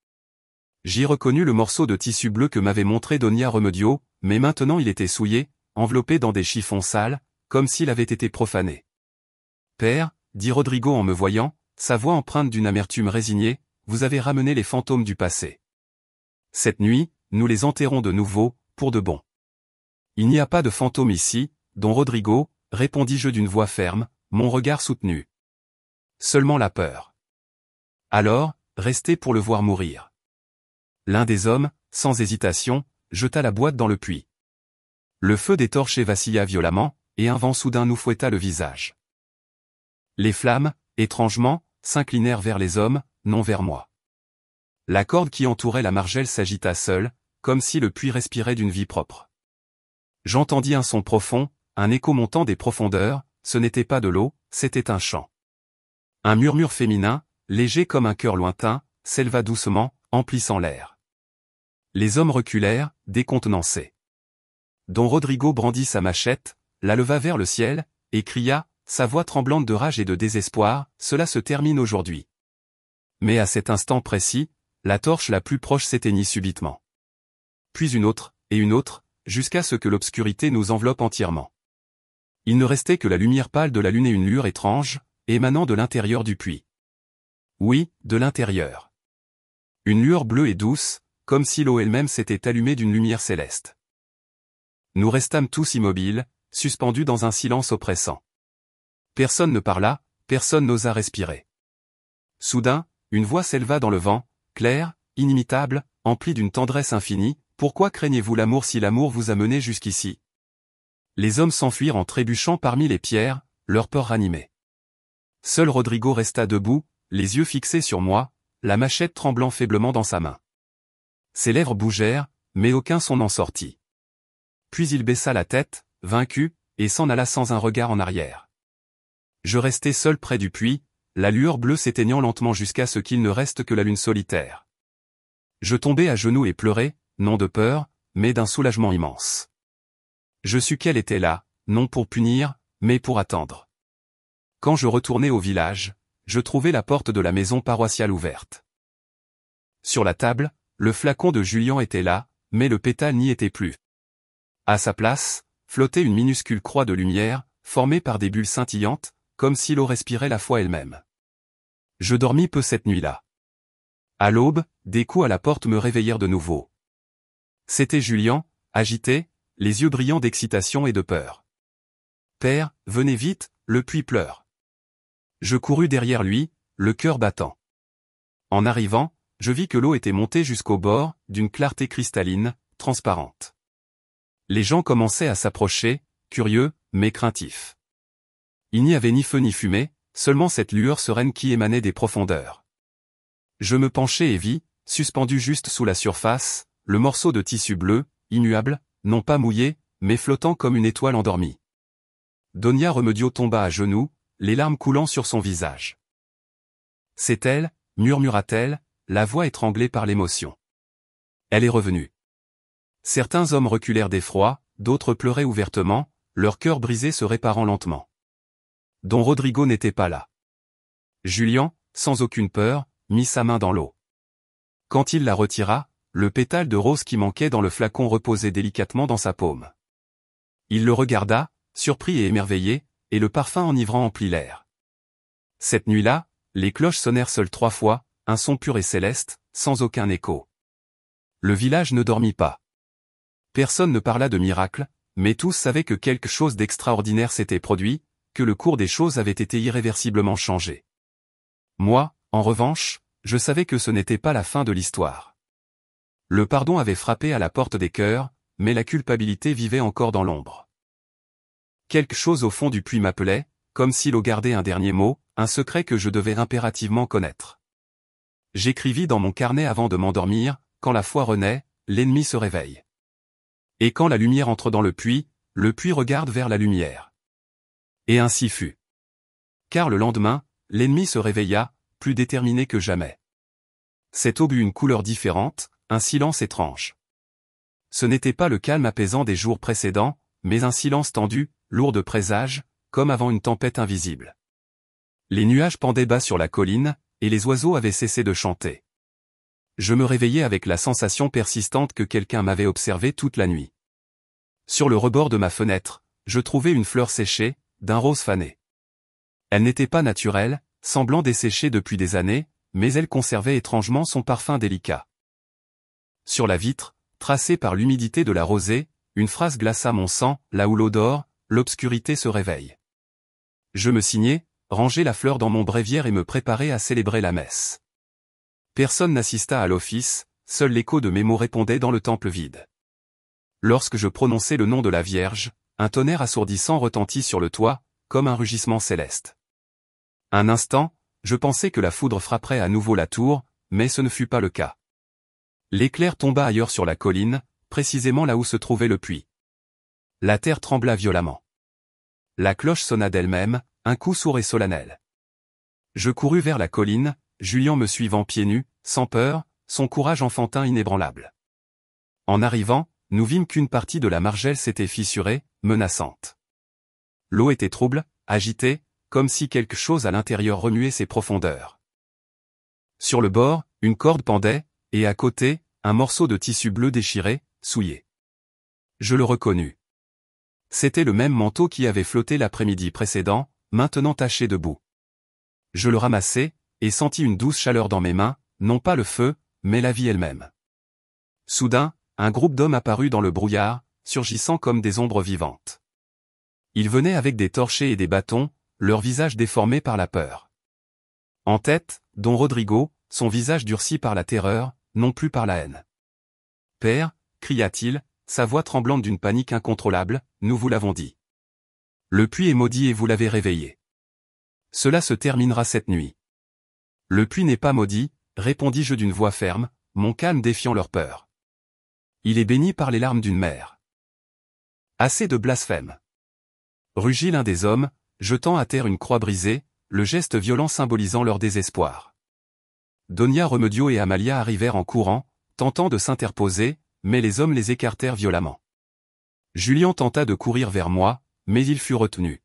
J'y reconnus le morceau de tissu bleu que m'avait montré Donia Remedio, mais maintenant il était souillé, enveloppé dans des chiffons sales, comme s'il avait été profané. « Père, dit Rodrigo en me voyant, sa voix empreinte d'une amertume résignée, vous avez ramené les fantômes du passé. Cette nuit, nous les enterrons de nouveau, pour de bon. » Il n'y a pas de fantôme ici, Don Rodrigo, répondis-je d'une voix ferme, mon regard soutenu. Seulement la peur. Alors, restez pour le voir mourir. L'un des hommes, sans hésitation, jeta la boîte dans le puits. Le feu des torches vacilla violemment, et un vent soudain nous fouetta le visage. Les flammes, étrangement, s'inclinèrent vers les hommes, non vers moi. La corde qui entourait la margelle s'agita seule, comme si le puits respirait d'une vie propre. J'entendis un son profond, un écho montant des profondeurs, ce n'était pas de l'eau, c'était un chant. Un murmure féminin, léger comme un cœur lointain, s'éleva doucement, emplissant l'air. Les hommes reculèrent, décontenancés. Don Rodrigo brandit sa machette, la leva vers le ciel, et cria, sa voix tremblante de rage et de désespoir, « Cela se termine aujourd'hui. » Mais à cet instant précis, la torche la plus proche s'éteignit subitement. Puis une autre, jusqu'à ce que l'obscurité nous enveloppe entièrement. Il ne restait que la lumière pâle de la lune et une lueur étrange, émanant de l'intérieur du puits. Oui, de l'intérieur. Une lueur bleue et douce, comme si l'eau elle-même s'était allumée d'une lumière céleste. Nous restâmes tous immobiles, suspendus dans un silence oppressant. Personne ne parla, personne n'osa respirer. Soudain, une voix s'éleva dans le vent, claire, inimitable, emplie d'une tendresse infinie. « Pourquoi craignez-vous l'amour si l'amour vous a mené jusqu'ici ?» Les hommes s'enfuirent en trébuchant parmi les pierres, leur peur ranimée. Seul Rodrigo resta debout, les yeux fixés sur moi, la machette tremblant faiblement dans sa main. Ses lèvres bougèrent, mais aucun son n'en sortit. Puis il baissa la tête, vaincu, et s'en alla sans un regard en arrière. Je restai seul près du puits, la lueur bleue s'éteignant lentement jusqu'à ce qu'il ne reste que la lune solitaire. Je tombai à genoux et pleurai, non de peur, mais d'un soulagement immense. Je sus qu'elle était là, non pour punir, mais pour attendre. Quand je retournai au village, je trouvai la porte de la maison paroissiale ouverte. Sur la table, le flacon de Julien était là, mais le pétale n'y était plus. À sa place, flottait une minuscule croix de lumière, formée par des bulles scintillantes, comme si l'eau respirait la foi elle-même. Je dormis peu cette nuit-là. À l'aube, des coups à la porte me réveillèrent de nouveau. C'était Julien, agité, les yeux brillants d'excitation et de peur. « Père, venez vite, le puits pleure. » Je courus derrière lui, le cœur battant. En arrivant, je vis que l'eau était montée jusqu'au bord, d'une clarté cristalline, transparente. Les gens commençaient à s'approcher, curieux, mais craintifs. Il n'y avait ni feu ni fumée, seulement cette lueur sereine qui émanait des profondeurs. Je me penchai et vis, suspendu juste sous la surface, le morceau de tissu bleu, immuable, non pas mouillé, mais flottant comme une étoile endormie. Donia Remedio tomba à genoux, les larmes coulant sur son visage. « C'est elle, murmura-t-elle, la voix étranglée par l'émotion. Elle est revenue. Certains hommes reculèrent d'effroi, d'autres pleuraient ouvertement, leur cœur brisé se réparant lentement. Don Rodrigo n'était pas là. Julian, sans aucune peur, mit sa main dans l'eau. Quand il la retira, le pétale de rose qui manquait dans le flacon reposait délicatement dans sa paume. Il le regarda, surpris et émerveillé, et le parfum enivrant emplit l'air. Cette nuit-là, les cloches sonnèrent seules 3 fois, un son pur et céleste, sans aucun écho. Le village ne dormit pas. Personne ne parla de miracle, mais tous savaient que quelque chose d'extraordinaire s'était produit, que le cours des choses avait été irréversiblement changé. Moi, en revanche, je savais que ce n'était pas la fin de l'histoire. Le pardon avait frappé à la porte des cœurs, mais la culpabilité vivait encore dans l'ombre. Quelque chose au fond du puits m'appelait, comme si l'eau gardait un dernier mot, un secret que je devais impérativement connaître. J'écrivis dans mon carnet avant de m'endormir, quand la foi renaît, l'ennemi se réveille. Et quand la lumière entre dans le puits regarde vers la lumière. Et ainsi fut. Car le lendemain, l'ennemi se réveilla, plus déterminé que jamais. Cette aube eut une couleur différente, un silence étrange. Ce n'était pas le calme apaisant des jours précédents, mais un silence tendu, lourd de présages, comme avant une tempête invisible. Les nuages pendaient bas sur la colline, et les oiseaux avaient cessé de chanter. Je me réveillais avec la sensation persistante que quelqu'un m'avait observé toute la nuit. Sur le rebord de ma fenêtre, je trouvais une fleur séchée, d'un rose fané. Elle n'était pas naturelle, semblant desséchée depuis des années, mais elle conservait étrangement son parfum délicat. Sur la vitre, tracée par l'humidité de la rosée, une phrase glaça mon sang, là où l'eau dort, l'obscurité se réveille. Je me signai, rangeai la fleur dans mon bréviaire et me préparai à célébrer la messe. Personne n'assista à l'office, seul l'écho de mes mots répondait dans le temple vide. Lorsque je prononçai le nom de la Vierge, un tonnerre assourdissant retentit sur le toit, comme un rugissement céleste. Un instant, je pensais que la foudre frapperait à nouveau la tour, mais ce ne fut pas le cas. L'éclair tomba ailleurs sur la colline, précisément là où se trouvait le puits. La terre trembla violemment. La cloche sonna d'elle-même, un coup sourd et solennel. Je courus vers la colline, Julian me suivant pieds nus, sans peur, son courage enfantin inébranlable. En arrivant, nous vîmes qu'une partie de la margelle s'était fissurée, menaçante. L'eau était trouble, agitée, comme si quelque chose à l'intérieur remuait ses profondeurs. Sur le bord, une corde pendait, et à côté, un morceau de tissu bleu déchiré, souillé. Je le reconnus. C'était le même manteau qui avait flotté l'après-midi précédent, maintenant taché de boue. Je le ramassai, et sentis une douce chaleur dans mes mains, non pas le feu, mais la vie elle-même. Soudain, un groupe d'hommes apparut dans le brouillard, surgissant comme des ombres vivantes. Ils venaient avec des torchets et des bâtons, leurs visages déformés par la peur. En tête, Don Rodrigo, son visage durci par la terreur, non plus par la haine. « Père » cria-t-il, sa voix tremblante d'une panique incontrôlable, « nous vous l'avons dit. Le puits est maudit et vous l'avez réveillé. Cela se terminera cette nuit. » « Le puits n'est pas maudit, » répondis-je d'une voix ferme, mon calme défiant leur peur. « Il est béni par les larmes d'une mère. » Assez de blasphème. Rugit l'un des hommes, jetant à terre une croix brisée, le geste violent symbolisant leur désespoir. Donia Remedio et Amalia arrivèrent en courant, tentant de s'interposer, mais les hommes les écartèrent violemment. Julian tenta de courir vers moi, mais il fut retenu.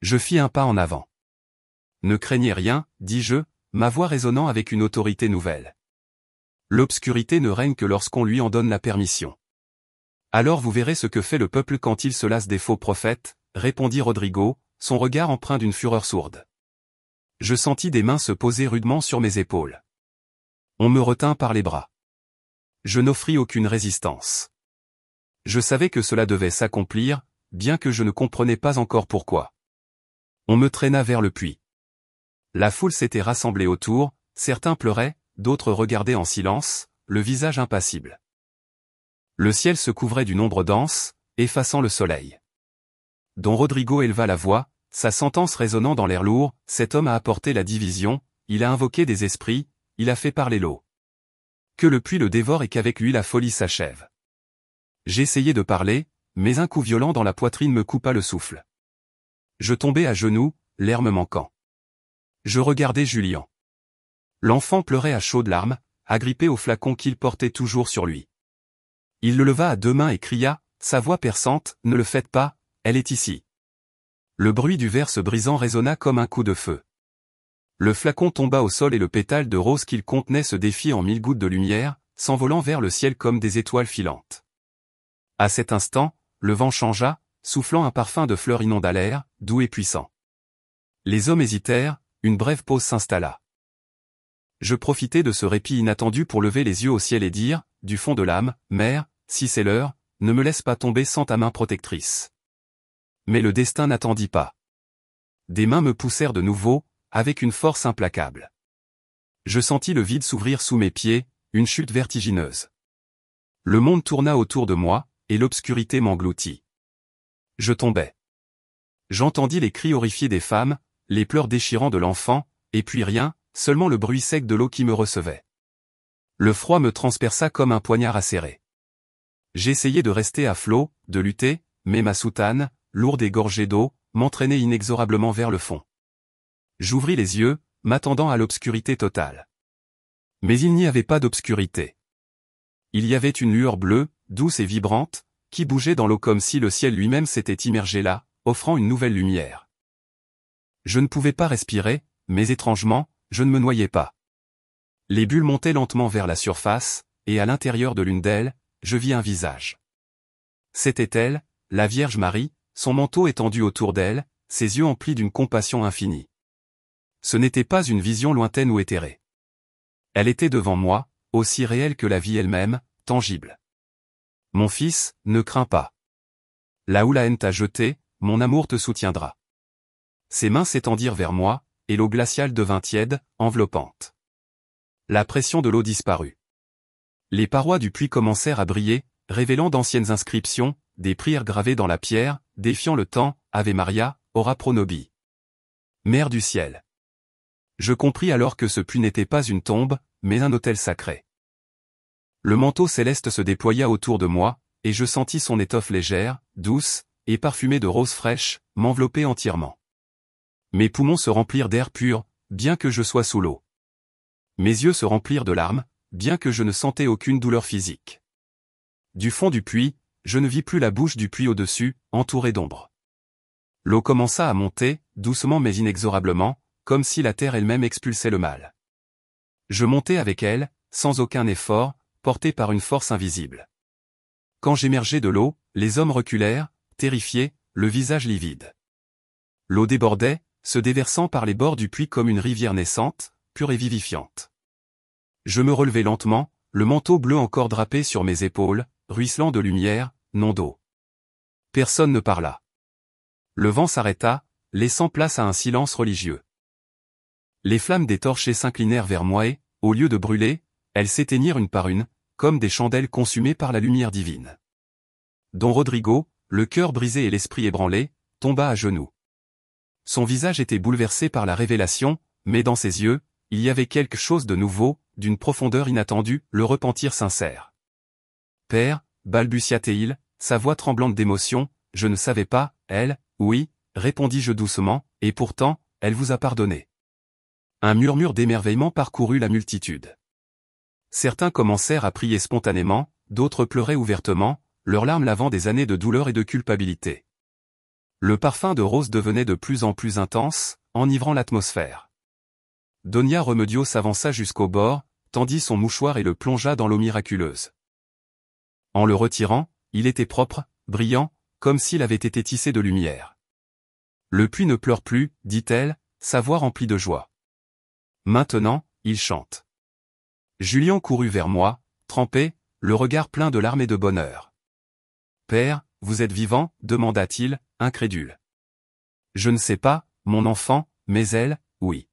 Je fis un pas en avant. « Ne craignez rien, dis-je, ma voix résonnant avec une autorité nouvelle. L'obscurité ne règne que lorsqu'on lui en donne la permission. Alors vous verrez ce que fait le peuple quand il se lasse des faux prophètes, répondit Rodrigo, son regard empreint d'une fureur sourde. Je sentis des mains se poser rudement sur mes épaules. On me retint par les bras. Je n'offris aucune résistance. Je savais que cela devait s'accomplir, bien que je ne comprenais pas encore pourquoi. On me traîna vers le puits. La foule s'était rassemblée autour, certains pleuraient, d'autres regardaient en silence, le visage impassible. Le ciel se couvrait d'une ombre dense, effaçant le soleil. Don Rodrigo éleva la voix, sa sentence résonnant dans l'air lourd, cet homme a apporté la division, il a invoqué des esprits, il a fait parler l'eau. Que le puits le dévore et qu'avec lui la folie s'achève. J'essayai de parler, mais un coup violent dans la poitrine me coupa le souffle. Je tombai à genoux, l'air me manquant. Je regardai Julian. L'enfant pleurait à chaudes larmes, agrippé au flacon qu'il portait toujours sur lui. Il le leva à deux mains et cria, sa voix perçante, « Ne le faites pas, elle est ici. » Le bruit du verre se brisant résonna comme un coup de feu. Le flacon tomba au sol et le pétale de rose qu'il contenait se défit en 1000 gouttes de lumière, s'envolant vers le ciel comme des étoiles filantes. À cet instant, le vent changea, soufflant un parfum de fleurs inonda l'air, doux et puissant. Les hommes hésitèrent, une brève pause s'installa. Je profitai de ce répit inattendu pour lever les yeux au ciel et dire, du fond de l'âme, « Mère, si c'est l'heure, ne me laisse pas tomber sans ta main protectrice. » Mais le destin n'attendit pas. Des mains me poussèrent de nouveau, avec une force implacable. Je sentis le vide s'ouvrir sous mes pieds, une chute vertigineuse. Le monde tourna autour de moi, et l'obscurité m'engloutit. Je tombais. J'entendis les cris horrifiés des femmes, les pleurs déchirants de l'enfant, et puis rien, seulement le bruit sec de l'eau qui me recevait. Le froid me transperça comme un poignard acéré. J'essayais de rester à flot, de lutter, mais ma soutane, lourde et gorgée d'eau, m'entraînait inexorablement vers le fond. J'ouvris les yeux, m'attendant à l'obscurité totale. Mais il n'y avait pas d'obscurité. Il y avait une lueur bleue, douce et vibrante, qui bougeait dans l'eau comme si le ciel lui-même s'était immergé là, offrant une nouvelle lumière. Je ne pouvais pas respirer, mais étrangement, je ne me noyais pas. Les bulles montaient lentement vers la surface, et à l'intérieur de l'une d'elles, je vis un visage. C'était elle, la Vierge Marie, son manteau étendu autour d'elle, ses yeux emplis d'une compassion infinie. Ce n'était pas une vision lointaine ou éthérée. Elle était devant moi, aussi réelle que la vie elle-même, tangible. Mon fils, ne crains pas. Là où la haine t'a jeté, mon amour te soutiendra. Ses mains s'étendirent vers moi, et l'eau glaciale devint tiède, enveloppante. La pression de l'eau disparut. Les parois du puits commencèrent à briller, révélant d'anciennes inscriptions, des prières gravées dans la pierre, défiant le temps, Ave Maria, ora pro nobis. Mère du ciel. Je compris alors que ce puits n'était pas une tombe, mais un autel sacré. Le manteau céleste se déploya autour de moi, et je sentis son étoffe légère, douce, et parfumée de roses fraîches, m'envelopper entièrement. Mes poumons se remplirent d'air pur, bien que je sois sous l'eau. Mes yeux se remplirent de larmes, bien que je ne sentais aucune douleur physique. Du fond du puits, je ne vis plus la bouche du puits au-dessus, entourée d'ombre. L'eau commença à monter, doucement mais inexorablement, comme si la terre elle-même expulsait le mal. Je montais avec elle, sans aucun effort, porté par une force invisible. Quand j'émergeai de l'eau, les hommes reculèrent, terrifiés, le visage livide. L'eau débordait, se déversant par les bords du puits comme une rivière naissante, pure et vivifiante. Je me relevai lentement, le manteau bleu encore drapé sur mes épaules, ruisselant de lumière, non d'eau. Personne ne parla. Le vent s'arrêta, laissant place à un silence religieux. Les flammes des torchers s'inclinèrent vers moi et, au lieu de brûler, elles s'éteignirent une par une, comme des chandelles consumées par la lumière divine. Don Rodrigo, le cœur brisé et l'esprit ébranlé, tomba à genoux. Son visage était bouleversé par la révélation, mais dans ses yeux, il y avait quelque chose de nouveau, d'une profondeur inattendue, le repentir sincère. « Père » balbutia-t-il, sa voix tremblante d'émotion, « je ne savais pas, elle, oui, » répondis-je doucement, « et pourtant, elle vous a pardonné. » Un murmure d'émerveillement parcourut la multitude. Certains commencèrent à prier spontanément, d'autres pleuraient ouvertement, leurs larmes lavant des années de douleur et de culpabilité. Le parfum de rose devenait de plus en plus intense, enivrant l'atmosphère. Donia Remedio s'avança jusqu'au bord, tendit son mouchoir et le plongea dans l'eau miraculeuse. En le retirant, il était propre, brillant, comme s'il avait été tissé de lumière. « Le puits ne pleure plus, dit-elle, sa voix remplie de joie. Maintenant, il chante. » Julien courut vers moi, trempé, le regard plein de larmes et de bonheur. « Père, vous êtes vivant » demanda-t-il, incrédule. « Je ne sais pas, mon enfant, mais elle, oui. »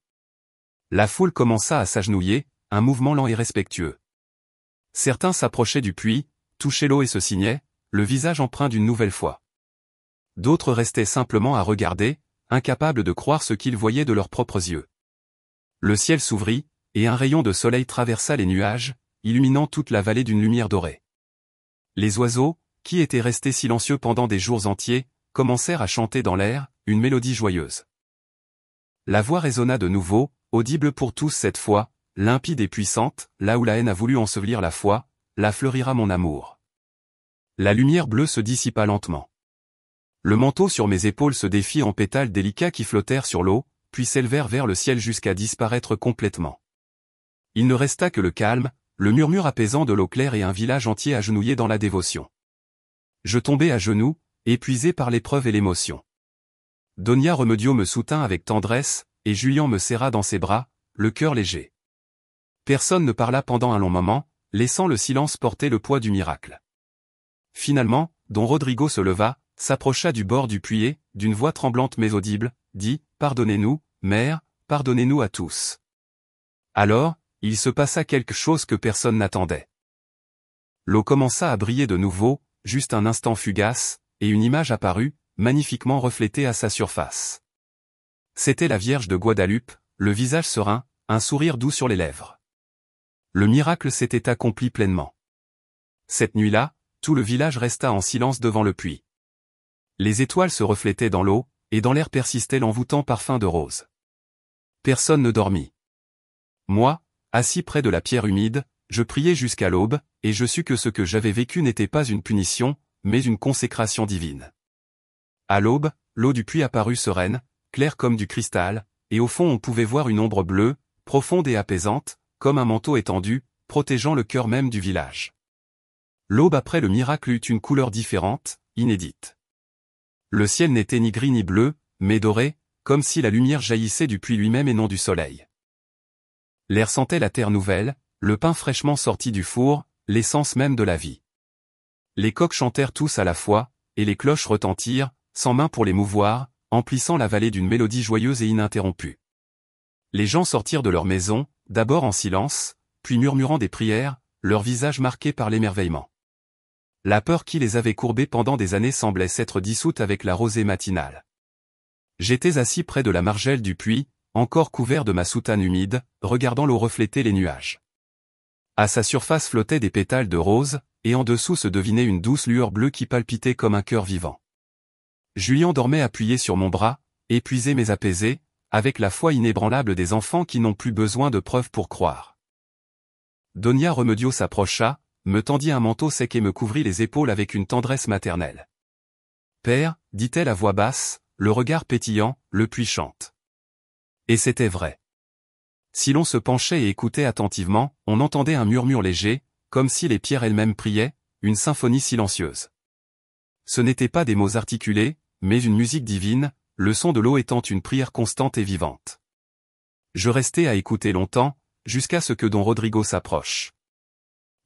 La foule commença à s'agenouiller, un mouvement lent et respectueux. Certains s'approchaient du puits, touchaient l'eau et se signaient, le visage empreint d'une nouvelle foi. D'autres restaient simplement à regarder, incapables de croire ce qu'ils voyaient de leurs propres yeux. Le ciel s'ouvrit, et un rayon de soleil traversa les nuages, illuminant toute la vallée d'une lumière dorée. Les oiseaux, qui étaient restés silencieux pendant des jours entiers, commencèrent à chanter dans l'air, une mélodie joyeuse. La voix résonna de nouveau, audible pour tous cette fois, limpide et puissante, là où la haine a voulu ensevelir la foi, là fleurira mon amour. La lumière bleue se dissipa lentement. Le manteau sur mes épaules se défit en pétales délicats qui flottèrent sur l'eau, puis s'élevèrent vers le ciel jusqu'à disparaître complètement. Il ne resta que le calme, le murmure apaisant de l'eau claire et un village entier agenouillé dans la dévotion. Je tombai à genoux, épuisé par l'épreuve et l'émotion. Donia Remedio me soutint avec tendresse, et Julian me serra dans ses bras, le cœur léger. Personne ne parla pendant un long moment, laissant le silence porter le poids du miracle. Finalement, Don Rodrigo se leva, s'approcha du bord du puits et, d'une voix tremblante mais audible, dit « Pardonnez-nous, mère, pardonnez-nous à tous. » Alors, il se passa quelque chose que personne n'attendait. L'eau commença à briller de nouveau, juste un instant fugace, et une image apparut, magnifiquement reflétée à sa surface. C'était la Vierge de Guadalupe, le visage serein, un sourire doux sur les lèvres. Le miracle s'était accompli pleinement. Cette nuit-là, tout le village resta en silence devant le puits. Les étoiles se reflétaient dans l'eau, et dans l'air persistait l'envoûtant parfum de rose. Personne ne dormit. Moi, assis près de la pierre humide, je priais jusqu'à l'aube, et je sus que ce que j'avais vécu n'était pas une punition, mais une consécration divine. À l'aube, l'eau du puits apparut sereine, claire comme du cristal, et au fond on pouvait voir une ombre bleue, profonde et apaisante, comme un manteau étendu, protégeant le cœur même du village. L'aube après le miracle eut une couleur différente, inédite. Le ciel n'était ni gris ni bleu, mais doré, comme si la lumière jaillissait du puits lui-même et non du soleil. L'air sentait la terre nouvelle, le pain fraîchement sorti du four, l'essence même de la vie. Les coqs chantèrent tous à la fois, et les cloches retentirent, sans main pour les mouvoir, emplissant la vallée d'une mélodie joyeuse et ininterrompue. Les gens sortirent de leur maison, d'abord en silence, puis murmurant des prières, leurs visages marqués par l'émerveillement. La peur qui les avait courbés pendant des années semblait s'être dissoute avec la rosée matinale. J'étais assis près de la margelle du puits, encore couvert de ma soutane humide, regardant l'eau refléter les nuages. À sa surface flottaient des pétales de rose, et en dessous se devinait une douce lueur bleue qui palpitait comme un cœur vivant. Julian dormait appuyé sur mon bras, épuisé mais apaisé, avec la foi inébranlable des enfants qui n'ont plus besoin de preuves pour croire. Donia Remedio s'approcha, me tendit un manteau sec et me couvrit les épaules avec une tendresse maternelle. « Père, dit-elle à voix basse, le regard pétillant, le puits chante. » Et c'était vrai. Si l'on se penchait et écoutait attentivement, on entendait un murmure léger, comme si les pierres elles-mêmes priaient, une symphonie silencieuse. Ce n'étaient pas des mots articulés, mais une musique divine, le son de l'eau étant une prière constante et vivante. Je restai à écouter longtemps, jusqu'à ce que Don Rodrigo s'approche.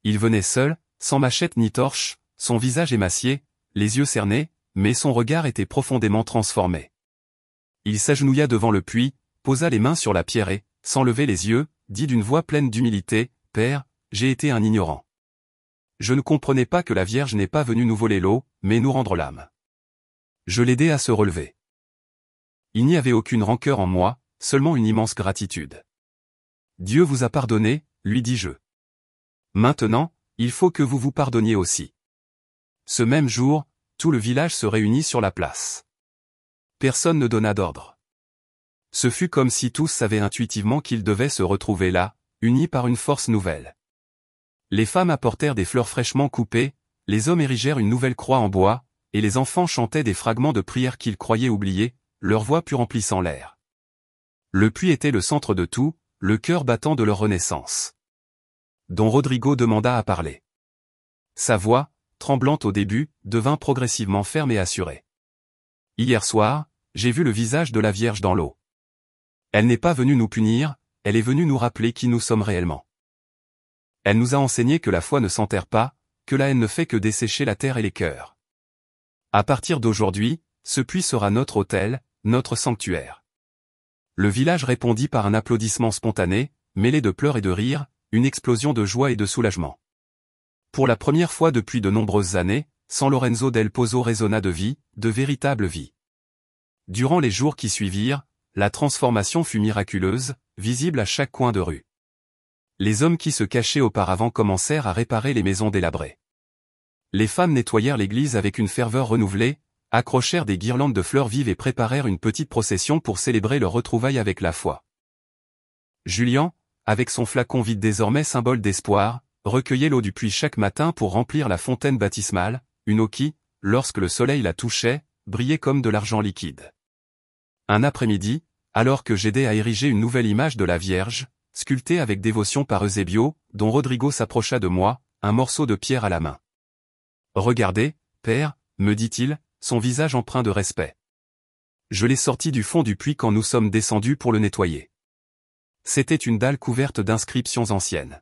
Il venait seul, sans machette ni torche, son visage émacié, les yeux cernés, mais son regard était profondément transformé. Il s'agenouilla devant le puits, posa les mains sur la pierre et, sans lever les yeux, dit d'une voix pleine d'humilité, « Père, j'ai été un ignorant. Je ne comprenais pas que la Vierge n'est pas venue nous voler l'eau, mais nous rendre l'âme. » Je l'aidai à se relever. Il n'y avait aucune rancœur en moi, seulement une immense gratitude. « Dieu vous a pardonné, lui dis-je. Maintenant, il faut que vous vous pardonniez aussi. » Ce même jour, tout le village se réunit sur la place. Personne ne donna d'ordre. Ce fut comme si tous savaient intuitivement qu'ils devaient se retrouver là, unis par une force nouvelle. Les femmes apportèrent des fleurs fraîchement coupées, les hommes érigèrent une nouvelle croix en bois, et les enfants chantaient des fragments de prières qu'ils croyaient oubliés, leur voix plus remplissant l'air. Le puits était le centre de tout, le cœur battant de leur renaissance. Don Rodrigo demanda à parler. Sa voix, tremblante au début, devint progressivement ferme et assurée. « Hier soir, j'ai vu le visage de la Vierge dans l'eau. Elle n'est pas venue nous punir, elle est venue nous rappeler qui nous sommes réellement. Elle nous a enseigné que la foi ne s'enterre pas, que la haine ne fait que dessécher la terre et les cœurs. À partir d'aujourd'hui, ce puits sera notre autel, notre sanctuaire. » Le village répondit par un applaudissement spontané, mêlé de pleurs et de rires, une explosion de joie et de soulagement. Pour la première fois depuis de nombreuses années, San Lorenzo del Pozo résonna de vie, de véritable vie. Durant les jours qui suivirent, la transformation fut miraculeuse, visible à chaque coin de rue. Les hommes qui se cachaient auparavant commencèrent à réparer les maisons délabrées. Les femmes nettoyèrent l'église avec une ferveur renouvelée, accrochèrent des guirlandes de fleurs vives et préparèrent une petite procession pour célébrer leur retrouvaille avec la foi. Julian, avec son flacon vide désormais symbole d'espoir, recueillait l'eau du puits chaque matin pour remplir la fontaine baptismale, une eau qui, lorsque le soleil la touchait, brillait comme de l'argent liquide. Un après-midi, alors que j'aidais à ériger une nouvelle image de la Vierge, sculptée avec dévotion par Eusebio, dont Rodrigo s'approcha de moi, un morceau de pierre à la main. « Regardez, père, me dit-il, son visage empreint de respect. Je l'ai sorti du fond du puits quand nous sommes descendus pour le nettoyer. C'était une dalle couverte d'inscriptions anciennes.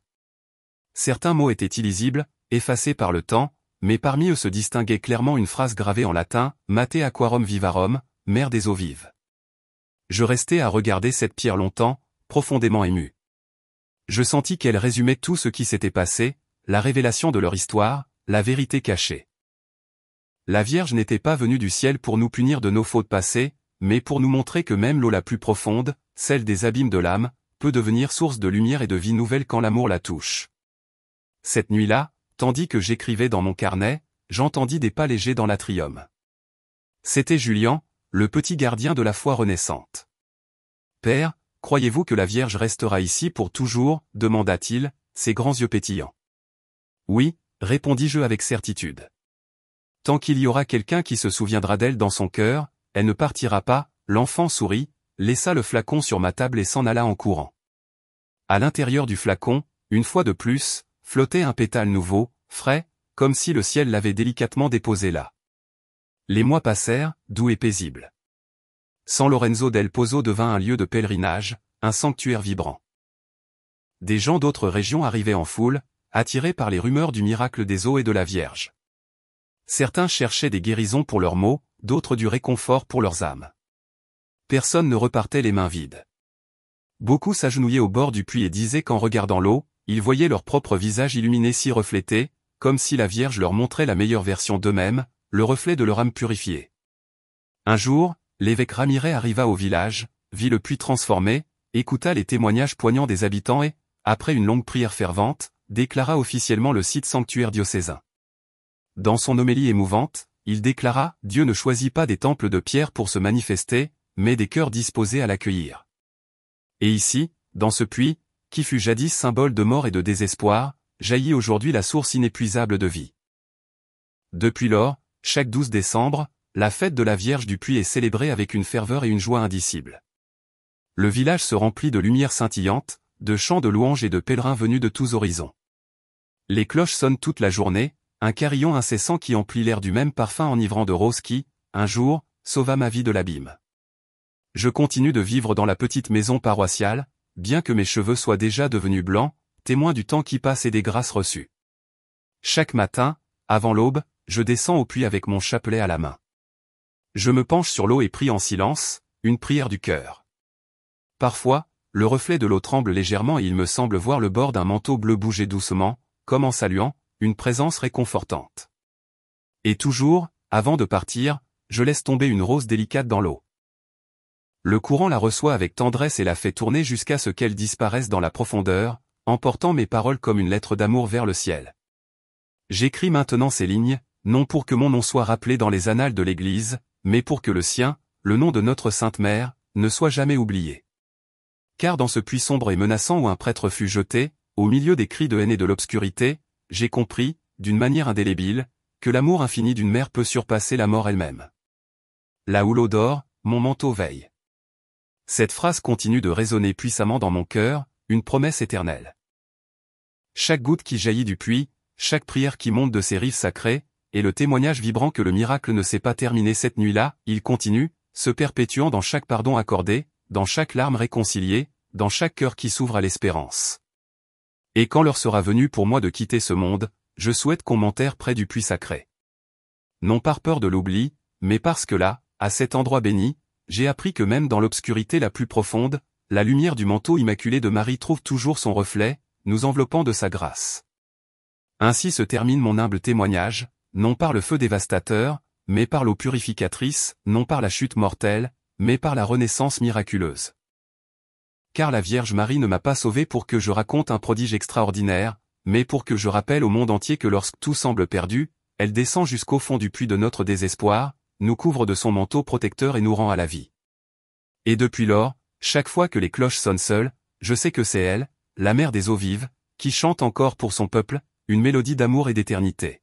Certains mots étaient illisibles, effacés par le temps, mais parmi eux se distinguait clairement une phrase gravée en latin, Mate aquarum vivarum, mer des eaux vives. Je restai à regarder cette pierre longtemps, profondément ému. Je sentis qu'elle résumait tout ce qui s'était passé, la révélation de leur histoire, la vérité cachée. La Vierge n'était pas venue du ciel pour nous punir de nos fautes passées, mais pour nous montrer que même l'eau la plus profonde, celle des abîmes de l'âme, peut devenir source de lumière et de vie nouvelle quand l'amour la touche. Cette nuit-là, tandis que j'écrivais dans mon carnet, j'entendis des pas légers dans l'atrium. C'était Julien, le petit gardien de la foi renaissante. « Père, croyez-vous que la Vierge restera ici pour toujours » demanda-t-il, ses grands yeux pétillants. « Oui » répondis-je avec certitude. « Tant qu'il y aura quelqu'un qui se souviendra d'elle dans son cœur, elle ne partira pas. » L'enfant sourit, laissa le flacon sur ma table et s'en alla en courant. À l'intérieur du flacon, une fois de plus, flottait un pétale nouveau, frais, comme si le ciel l'avait délicatement déposé là. Les mois passèrent, doux et paisibles. San Lorenzo del Pozo devint un lieu de pèlerinage, un sanctuaire vibrant. Des gens d'autres régions arrivaient en foule, attirés par les rumeurs du miracle des eaux et de la Vierge. Certains cherchaient des guérisons pour leurs maux, d'autres du réconfort pour leurs âmes. Personne ne repartait les mains vides. Beaucoup s'agenouillaient au bord du puits et disaient qu'en regardant l'eau, ils voyaient leur propre visage illuminé si reflété, comme si la Vierge leur montrait la meilleure version d'eux-mêmes, le reflet de leur âme purifiée. Un jour, l'évêque Ramirez arriva au village, vit le puits transformé, écouta les témoignages poignants des habitants et, après une longue prière fervente, déclara officiellement le site sanctuaire diocésain. Dans son homélie émouvante, il déclara « Dieu ne choisit pas des temples de pierre pour se manifester, mais des cœurs disposés à l'accueillir. » Et ici, dans ce puits, qui fut jadis symbole de mort et de désespoir, jaillit aujourd'hui la source inépuisable de vie. Depuis lors, chaque 12 décembre, la fête de la Vierge du Puits est célébrée avec une ferveur et une joie indicibles. Le village se remplit de lumières scintillantes, de chants de louanges et de pèlerins venus de tous horizons. Les cloches sonnent toute la journée, un carillon incessant qui emplit l'air du même parfum enivrant de roses qui, un jour, sauva ma vie de l'abîme. Je continue de vivre dans la petite maison paroissiale, bien que mes cheveux soient déjà devenus blancs, témoin du temps qui passe et des grâces reçues. Chaque matin, avant l'aube, je descends au puits avec mon chapelet à la main. Je me penche sur l'eau et prie en silence, une prière du cœur. Parfois, le reflet de l'eau tremble légèrement et il me semble voir le bord d'un manteau bleu bouger doucement, comme en saluant, une présence réconfortante. Et toujours, avant de partir, je laisse tomber une rose délicate dans l'eau. Le courant la reçoit avec tendresse et la fait tourner jusqu'à ce qu'elle disparaisse dans la profondeur, emportant mes paroles comme une lettre d'amour vers le ciel. J'écris maintenant ces lignes, non pour que mon nom soit rappelé dans les annales de l'Église, mais pour que le sien, le nom de notre Sainte Mère, ne soit jamais oublié. Car dans ce puits sombre et menaçant où un prêtre fut jeté, au milieu des cris de haine et de l'obscurité, j'ai compris, d'une manière indélébile, que l'amour infini d'une mère peut surpasser la mort elle-même. Là où l'eau dort, mon manteau veille. Cette phrase continue de résonner puissamment dans mon cœur, une promesse éternelle. Chaque goutte qui jaillit du puits, chaque prière qui monte de ses rives sacrées, est le témoignage vibrant que le miracle ne s'est pas terminé cette nuit-là, il continue, se perpétuant dans chaque pardon accordé, dans chaque larme réconciliée, dans chaque cœur qui s'ouvre à l'espérance. Et quand l'heure sera venue pour moi de quitter ce monde, je souhaite qu'on m'enterre près du puits sacré. Non par peur de l'oubli, mais parce que là, à cet endroit béni, j'ai appris que même dans l'obscurité la plus profonde, la lumière du manteau immaculé de Marie trouve toujours son reflet, nous enveloppant de sa grâce. Ainsi se termine mon humble témoignage, non par le feu dévastateur, mais par l'eau purificatrice, non par la chute mortelle, mais par la renaissance miraculeuse. Car la Vierge Marie ne m'a pas sauvé pour que je raconte un prodige extraordinaire, mais pour que je rappelle au monde entier que lorsque tout semble perdu, elle descend jusqu'au fond du puits de notre désespoir, nous couvre de son manteau protecteur et nous rend à la vie. Et depuis lors, chaque fois que les cloches sonnent seules, je sais que c'est elle, la mère des eaux vives, qui chante encore pour son peuple, une mélodie d'amour et d'éternité.